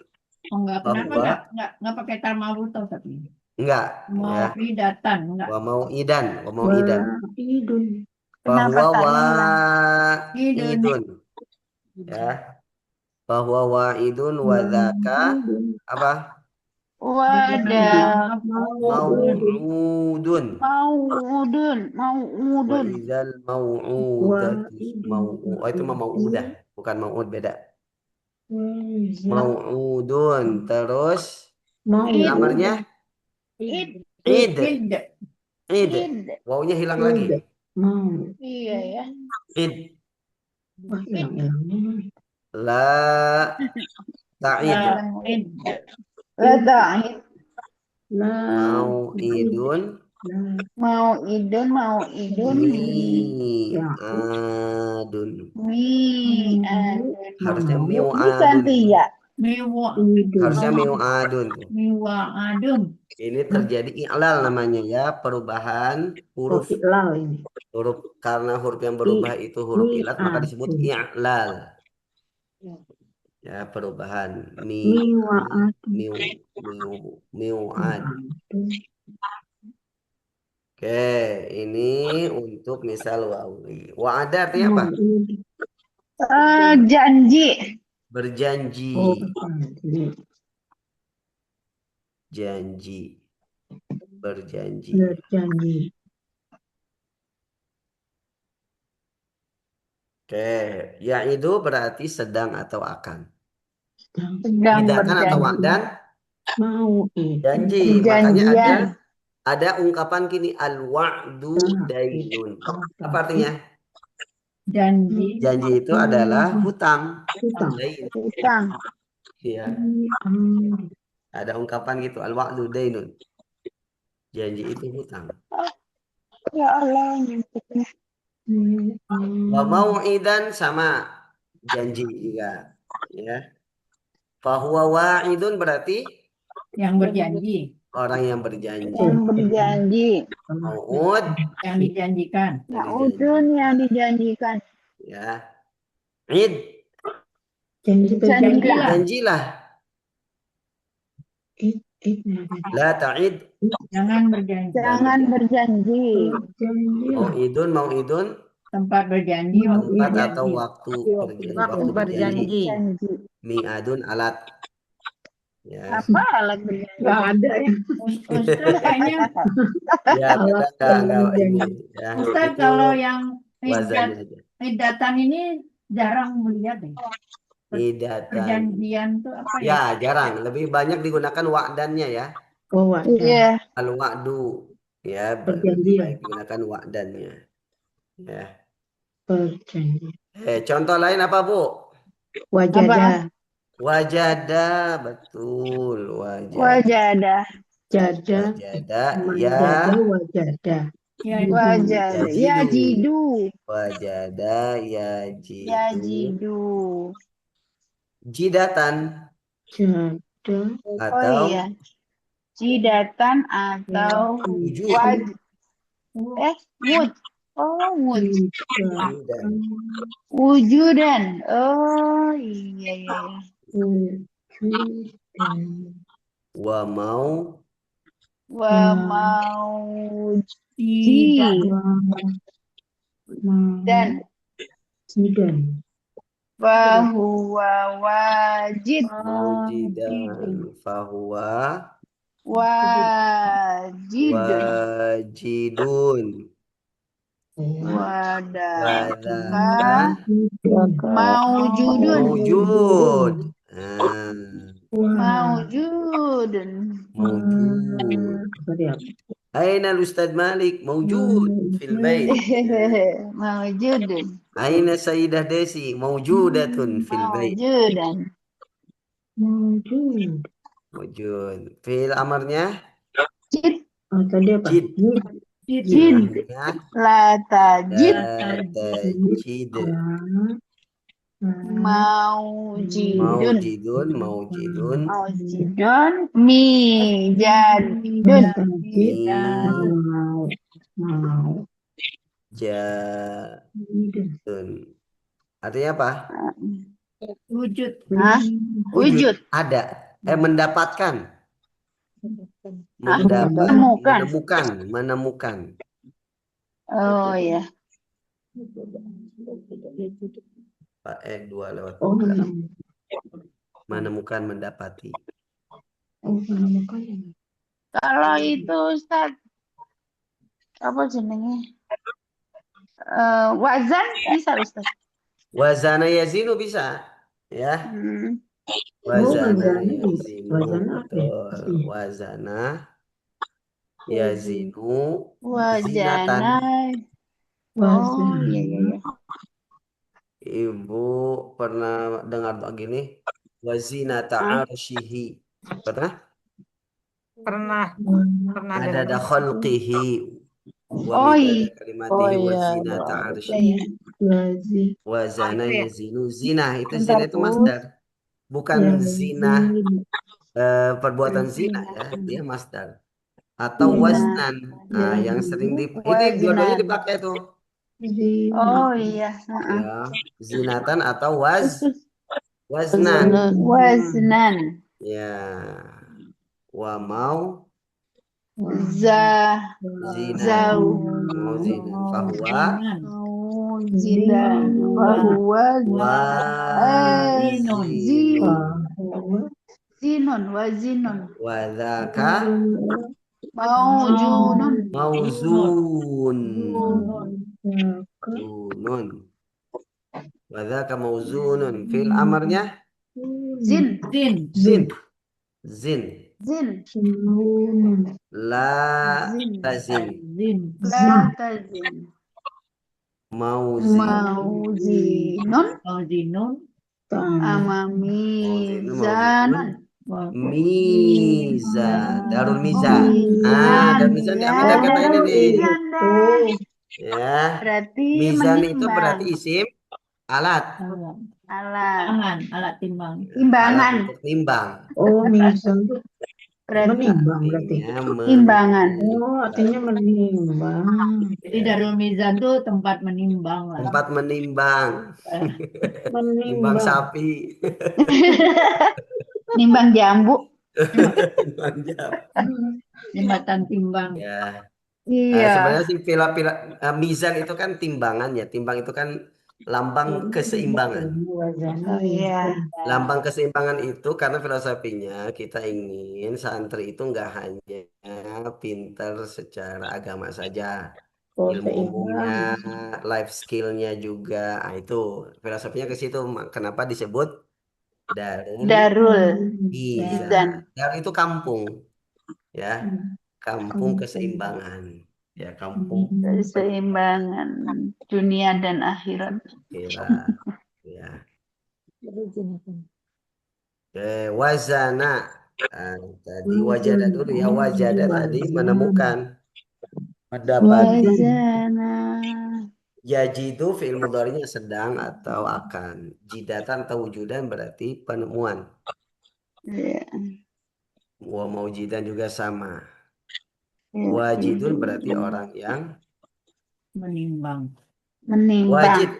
Enggak, kenapa enggak pakai tar marbutah tapi? Enggak, Mau ya. idatan, enggak. Wa mau idan. Kenapa Fahuwa taknya hilang? wa'idun. Ya. Fahuwa wa'idun wa dzaka apa? Wadah. Mau'udun. Maudun. Wa Maudun. idzal mau'udatu oh, itu mah mau'udah, bukan mau'ud, beda. Mau'udun. Terus fi'il amarnya Id. id. Id. Id. Id. Wawunya hilang lagi. Mau. Iya ya. Id. Wah, hilang. La ta'id. Id. Lada'id. Mau'idun. Maudun. Mi'adun. Mi'adun. Harusnya Ini mi'adun. ganti ya. Miwa. Harusnya mi'adun. Miwa'adun. Ini terjadi i'lal namanya ya, perubahan huruf. Iklal ini. Huruf karena huruf yang berubah itu huruf ilat maka disebut i'lal. Ya, perubahan mi'ad. Oke, ini untuk misal wawi. Wa'ada artinya apa? Janji. Berjanji. Berjanji. Janji. Berjanji. Berjanji. Oke, ya itu berarti sedang atau akan. Sedang Tidak akan atau berjanji. wa'dan? Mau Janji. Makanya Perjanjian. ada ungkapan gini, al-wa'du dainun. Apa artinya? Janji. Janji itu adalah hutang. Hutang. Dain. Hutang. Iya. Ada ungkapan gitu, al-wa'du dainun. Janji itu hutang. Ya Allah. nyempetnya. Wa mau'idan sama janji juga. Ya. Fahuwa wa'idun berarti Yang berjanji. orang yang berjanji. Yang berjanji. Mau'ud Yang dijanjikan. Maudun yang dijanjikan. ya. Id Janjilah. janjilah. La ta'id. Jangan berjanji. Jangan berjanji. Mau'idun Tempat berjanji. tempat atau waktu Waktu berjanji. Janji. Mi'adun alat. Ya. Apa alat berjanji? Nggak ada ya. Ustaz kayaknya. Ya, enggak ini. Ya, Ustaz itu kalau yang wazannya aja. datang ini jarang melihat deh. Idatan. Perjanjian tuh apa ya? Ya, jarang. Lebih banyak digunakan wa'dannya ya. Oh, ada. Iya. Al-wa'du. Ya, lebih Perjanjian. baik digunakan wa'dannya. Ya. Berjanji. Contoh lain apa, Bu? Wajada. Wajada, betul. Wajada. Wajada. Jada. Wajada, Wajada. Wajada. Ya, Wajada. Yajidu. Wajada, yajidu. Yajidu. Jidatan Jada. atau Oh iya. Jidatan atau wujud. wud. Oh, wud. Wujudan. Wujudan. Oh, iya. Wa mau Wa mau tidak. dan bahwa wajid. maujidan fahuwa Wajidun. wajidun Wadaka. maujudun. Maujudun. Ah, Maujudun. maujud. Aina Ustadz Malik maujud fil bait. Maujudun. Aina Sayyidah Desi maujudatun fil bait. Maujudan. Maujud. Fil amarnya Jid. Tadi apa? jid. Jid. Ya. La tajid. Tajid. Maujidun. Maujidun. Maujidun. Mijadun. Jadun. Artinya apa? Wujud. Hah? Wujud. Ada. Mendapatkan. Menemukan. Oh ya. Pak 2 lewat Oh, buka. Menemukan, mendapati. Kalau itu Ustaz, apa jenenge? Wazan bisa Ustaz. Wazana yazinu bisa. Ya. Wazana wazana bisa. yazinu. Wazana apa ya? Betul. Wazana yazinu zinatan. Wajana. Oh, Wazana. iya. Ibu pernah dengar begini? Wazinata arsyihi. Pernah? Pernah Ada dengar. khalqihi wa Oh, midada iya. kalimatihi wa Iya. zinata Iya, arsyihi. iya. Wazi. Wazana Apa ya? yazinu zina. Itu Bentar, zina itu Bu. masdar. Bukan zina perbuatan zina Zina. ya. Dia masdar. Atau Zina. waznan. Nah, yang sering ini dua-duanya Waznan. dipakai tuh. Oh, iya. Ya, zinatan atau waznan. Waznan. Ya. Wa mau zina. Zau. Mau zina. Fahuwa Zina. Bahwa wazinun. Zinun. Wazinun. Wadaka Maujunun. mauzun. Zunun. Wadaka mauzunun. Fil amarnya Zin. zin. Zin. Zin. La tazin. La tazin. Mauzin. Mauzinun. Amami Mauzin. zanun. Mizan. Darul mizan. Darul mizan diambil dari kata ini nih. Ya. Berarti Mizan itu menimbang. berarti isim alat. Alat timbang. Timbangan. Alat untuk nimbang. Oh, mizan tuh Berarti menimbang berarti. Artinya Timbangan. Oh, artinya menimbang. Jadi Darul Mizan tuh tempat menimbang lah. tempat menimbang. Nimbang Menimbang. sapi. Nimbang jambu. Nimbang jam. Jembatan timbang. Ya. Iya. Sebenarnya sih mizan itu kan timbangan ya. Timbang itu kan lambang keseimbangan. Oh iya. Lambang keseimbangan itu karena filosofinya kita ingin santri itu nggak hanya pintar secara agama saja, ilmu umumnya, life skillnya juga. Nah, itu filosofinya ke situ. Kenapa disebut Darul Mizan? Darul itu kampung, ya, kampung keseimbangan, ya, kampung Keseimbangan dunia dan akhirat. akhirat, ya. Wazana. Tadi wajada dulu ya. Wajada tadi menemukan. Mendapati. Wazana. Yajidu fi'il mudhari'nya sedang atau akan. Jidatan atau wujudan berarti penemuan. Iya. Wa maujidan juga sama. Iya. Wajidun berarti orang yang Menimbang.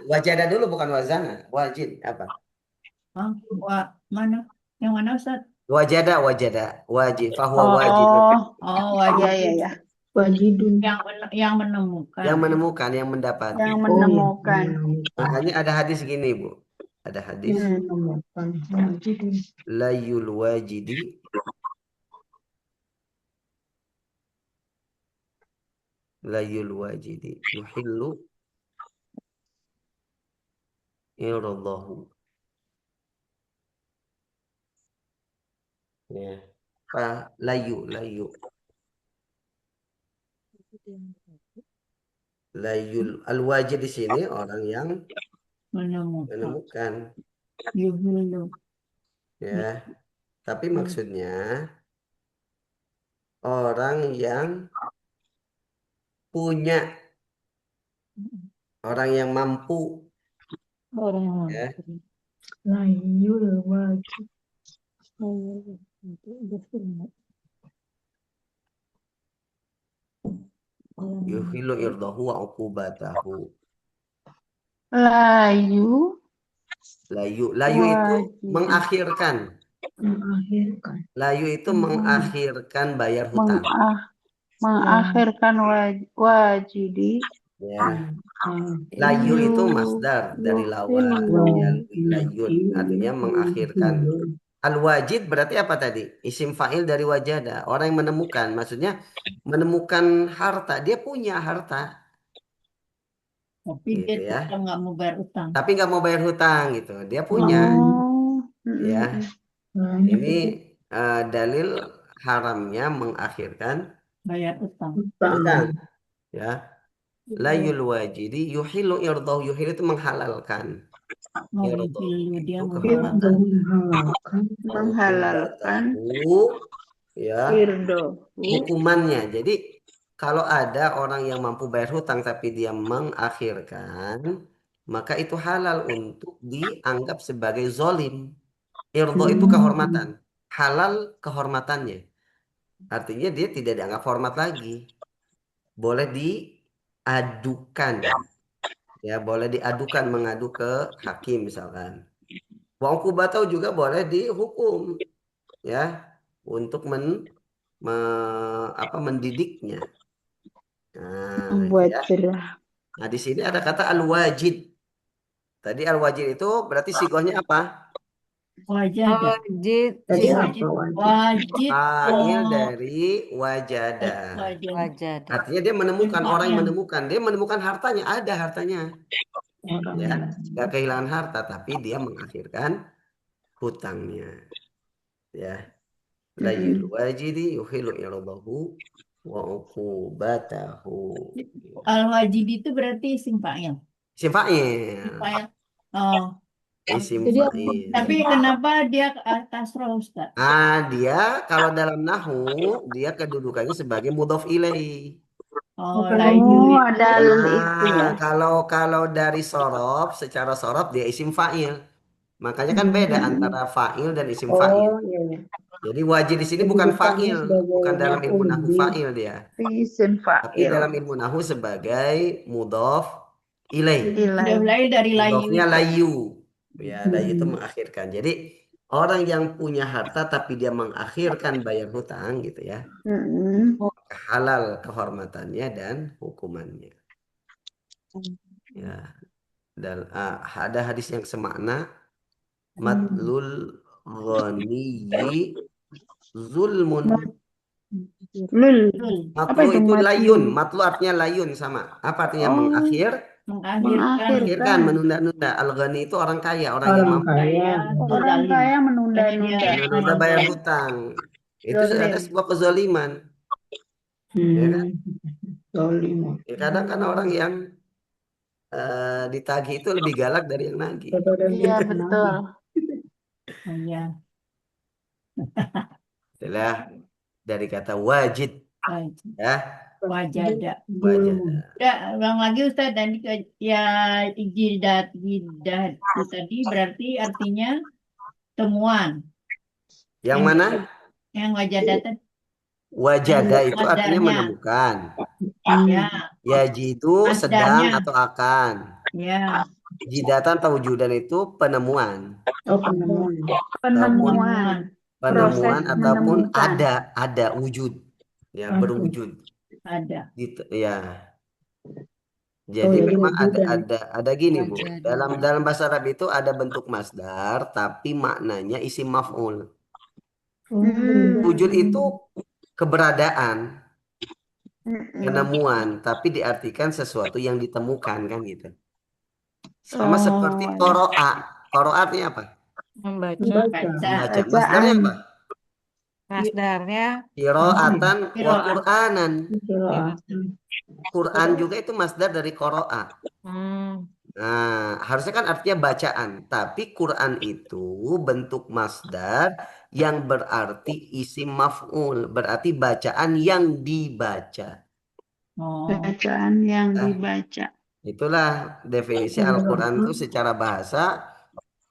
Wajada dulu bukan wazana. Wajid apa? Mana? Yang mana Ustaz? Wajada. Wajid. Fahuwa wajidun. Oh, wajib. Iya. Wajidun. Yang menemukan. Yang menemukan, yang mendapati. Yang menemukan. Makanya ada hadis gini, Bu. Ada hadis. Menemukan. Wajidun. Layul wajidi yuhillu iradallahu. Ya. Layul al-wajid di sini orang yang menemukan. Yuhillu. Ya. Tapi maksudnya orang yang punya, orang yang mampu. Ya. Layul wajid. Yuhillu irdahu wa uqubatahu. Layu Itu mengakhirkan. Layu itu mengakhirkan bayar hutang. mengakhirkan wajidi Ya. Ah, Layu itu Yu. masdar dari lawa. Yalwi, layun. Artinya mengakhirkan. Al-wajid berarti apa tadi? Isim fa'il dari wajada. Orang yang menemukan. Maksudnya menemukan harta. Dia punya harta. Tapi dia Gitu ya. tetap nggak mau bayar utang. Tapi nggak mau bayar hutang gitu. Dia punya. Oh. Ya. banyak Ini itu dalil haramnya mengakhirkan Bayar utang. utang. hutang. Ya. Layul wajidi yuhilu irdahu. Yuhil itu menghalalkan. Mau Irdahu hilu dia itu mau Dia kehormatan. menghalalkan Menghalalkan Ukubatahu, ya, irdo. hukumannya. Jadi kalau ada orang yang mampu bayar hutang tapi dia mengakhirkan, maka itu halal untuk dianggap sebagai zolim. Irdo itu kehormatan. Halal kehormatannya. Artinya dia tidak dianggap hormat lagi. Boleh diadukan. Ya, boleh diadukan, mengadu ke hakim misalkan. Wa uqubatahu juga boleh dihukum, ya, untuk mendidiknya. Nah, itu Membuat ya. jerah. Nah, di sini ada kata al-wajid. Tadi al-wajid itu berarti sigohnya apa? Wajah ada. Wajid, tadi sih, apa wajib? Wajib. Fa'il Oh, dari wajada. wajah. wajah. Artinya dia menemukan, orang yang Manfaatnya. dia menemukan hartanya, ada hartanya. Orang Ya, yang nggak kehilangan harta, tapi dia mengakhirkan hutangnya. Ya, layul wajidi yuhilu iradahu wa uqubatahu. Al-wajib itu berarti isim fa'il. Isim fa'il. Fa'il. Oh, Isim Jadi fa'il. tapi kenapa dia kasroh, Ustaz? Dia kalau dalam nahu dia kedudukannya sebagai mudhof ilaih. Oh, kalau layu Oh, itu. ada alul itu ya. Kalau dari sorof, secara sorof dia isim fa'il. Makanya kan beda antara fa'il dan isim fa'il. oh iya ya. Jadi wajib di sini bukan Kedudukannya fa'il, sebagai bukan dalam ilmu maf'ul nahu bih. fa'il dia, Isim tapi fa'il. dalam ilmu nahu sebagai mudhof ilaih. Udah Ilai. mulai dari layu Mudhofnya itu. layu. Ya, layu itu mengakhirkan. Jadi orang yang punya harta tapi dia mengakhirkan bayar hutang gitu ya. Mm-mm. Halal kehormatannya dan hukumannya. Ya. Dan ada hadis yang semakna, madlul ghaniyyi zulmun. Lul. Apa Matlu itu itu matlu? layun. Matlu artinya layun sama. Apa artinya Oh, Mengakhirkan mengakhirkan, menunda-nunda. Al-ghani itu orang kaya, orang yang Orang mampu kaya. itu orang zalim. kaya Makanya menunda-nunda. dia menunda bayar hutang. Itu ada Zolim. sebuah kezaliman. Ya kan? Zolim. Ya, kadang kan orang yang ditagih itu lebih galak dari yang nagih. Daripada Iya, dia betul. Oh, ya. Itulah dari kata wajid, ya, Wajada. wajad. Udah, ulang lagi Ustaz. Tadi ya jidat itu tadi berarti artinya temuan. Yang mana? Yang wajada tadi. Wajada itu artinya Masdarnya. menemukan. Ya, Yajidu sedang Masdarnya. atau akan. ya. Jidatan atau wujudan itu penemuan. Oh, penemuan. Penemuan. Penemuan Proses ataupun menemukan. ada wujud. Ya, berwujud. Ada. Gitu, ya. Oh, Jadi jadi memang wujudan. ada gini, Bu. Wajada. Dalam bahasa Arab itu ada bentuk masdar tapi maknanya isim maf'ul. Wujud itu keberadaan, penemuan, tapi diartikan sesuatu yang ditemukan kan gitu. Sama seperti Oh, qoro'a. Qoro'a artinya apa? Membaca. Baca. Membaca. Masdarnya apa? Masdarnya Qira'atan wa Qira'ah. Qur'anan. Qiraah. Quran juga itu masdar dari qoro'a. Nah, harusnya kan artinya bacaan, tapi Quran itu bentuk masdar yang berarti isim maf'ul, berarti bacaan yang dibaca. Oh, bacaan yang dibaca. Itulah definisi Al-Quran itu secara bahasa,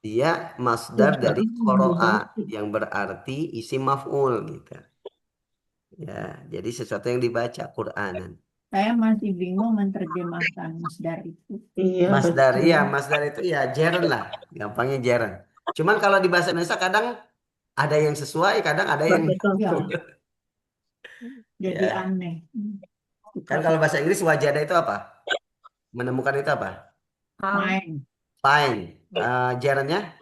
dia masdar dari qoro'a yang berarti isim maf'ul gitu. Ya, jadi sesuatu yang dibaca Quranan. saya masih bingung menerjemahkan masdar itu. Iya, Masdar, betul. iya, masdar itu ya jeren lah, gampangnya jeren. Cuman kalau di bahasa Indonesia kadang ada yang sesuai, kadang ada yang Bahasa Ya, jadi ya. aneh. Kan kalau bahasa Inggris wajada itu apa? Menemukan itu apa? Find. Find. Gerundnya?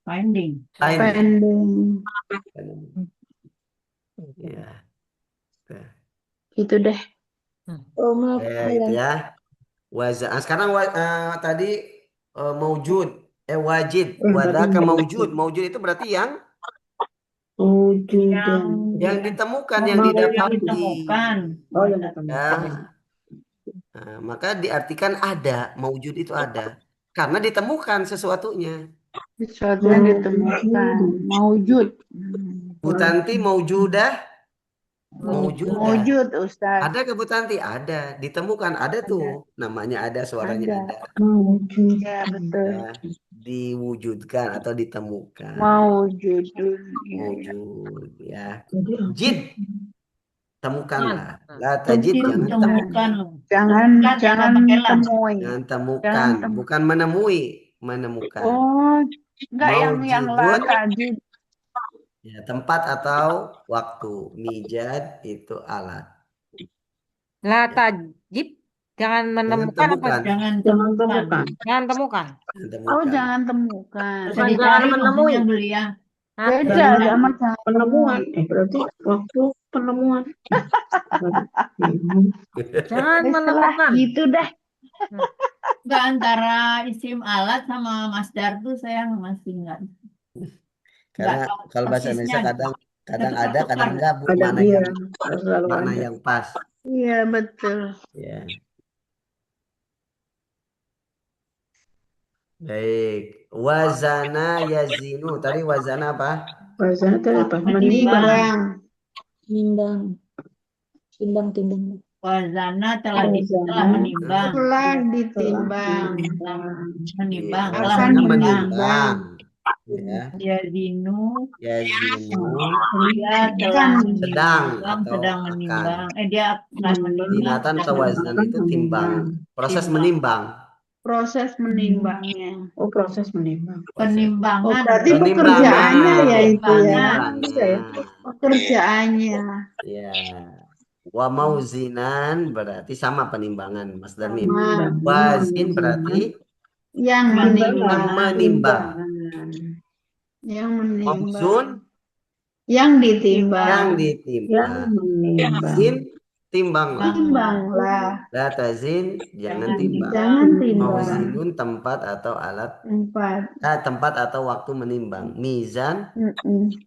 Finding. Finding. Pending. Ya. Itu deh. Oh, maaf. Itu ya. Sekarang tadi maujud. Wajid. Wadaka maujud. Maujud itu berarti yang Yang ditemukan, yang Mau- Yang didapati. ditemukan. Oh, yang Ya. ditemukan. Maka diartikan ada. Maujud itu ada. Karena ditemukan sesuatunya. Sesuatu yang ditemukan. Maujud. Bu Tanti maujudah. Maujudah. Maujud, Ustaz. Ada ke Bu Tanti? Ada. Ditemukan. Ada tuh. Namanya ada, suaranya ada. Mawujud. Ya, betul. Ya. Diwujudkan atau ditemukan. Maujudun. Maujud. Ya. Jadi Jid. Temukanlah. La tajid, jangan temukan. Temukan. Jangan Jangan pakai lam. temui. Jangan temukan. Jangan tem- Bukan menemui. Menemukan. Oh, enggak yang Maujudun. la tajid. Ya, tempat atau waktu. Mijad itu alat. La tajib, jangan menemukan apa? temukan. Jangan Jangan temukan. temukan. Jangan temukan. Jangan Oh, temukan. jangan temukan. Bisa Bukan dicari jangan menemui. maksudnya Belia. Hah? Beda Jangan sama jangan Penemuan. Berarti waktu penemuan. Jangan Wis lah, menemukan. gitu dah. Enggak, antara isim alat sama masdar tuh saya masih enggak Karena tahu kalau bahasa Indonesia persisnya. kadang Dapat ada, kadang tukar. enggak. Ada Mana dia. yang Selalu mana ada. yang pas. Iya, betul. Ya. Baik. Wazana yazinu. Tadi wazana apa? Bahasanya itu apa? Menimbang. Timbang. Timbang. Wazana telah menimbang. Telah ditimbang. Menimbang. Iya, Telah wazana menimbang. menimbang. Ya. Yazinu. Yazinu. Dia telah Sedang menimbang. atau Sedang akan. menimbang. Dia akan menimbang. Zinatan atau wazan itu timbang. Proses menimbang. Proses menimbangnya. Oh, proses menimbang. Oh, Penimbangan. berarti Penimbangan. pekerjaannya ya itu ya. Penimbangan. Pekerjaannya. Ya. Wa mauzinan berarti sama penimbangan, Mas Darmin. Sama. Wazin berarti Yang menimbang. menimbang. Yang menimbang. Mauzun Yang ditimbang. yang ditimbang. Menimbang. Zin timbanglah. Timbanglah. La tazin jangan timbang. Jangan timbang. Mauzinun tempat atau alat, 4. tempat atau waktu menimbang. Mizan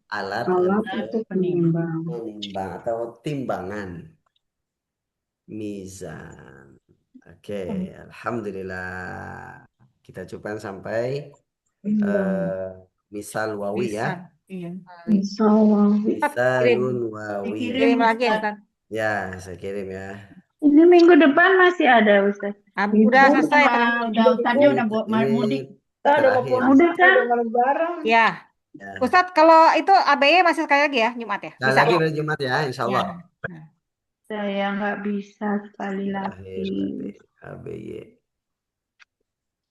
alat Alat untuk itu penimbang. menimbang atau timbangan. Mizan. Oke, alhamdulillah. Kita coba sampai misal wawi ya. Iya. Misalnya. Misalun wawi. Kirim lagi ya, Ustaz. Ya, saya kirim ya. Ini minggu depan masih ada, Ustaz. Udah selesai. Udah Ustaznya udah buat mudik. Terakhir. Udah kan? Lebaran. Ya. Ya. Ustadz, kalau itu ABY masih sekali lagi ya, Jumat ya? Nah, Bisa. lagi hari Jumat ya, insya Allah. Saya nggak bisa sekali Terakhir lagi. berarti ABY.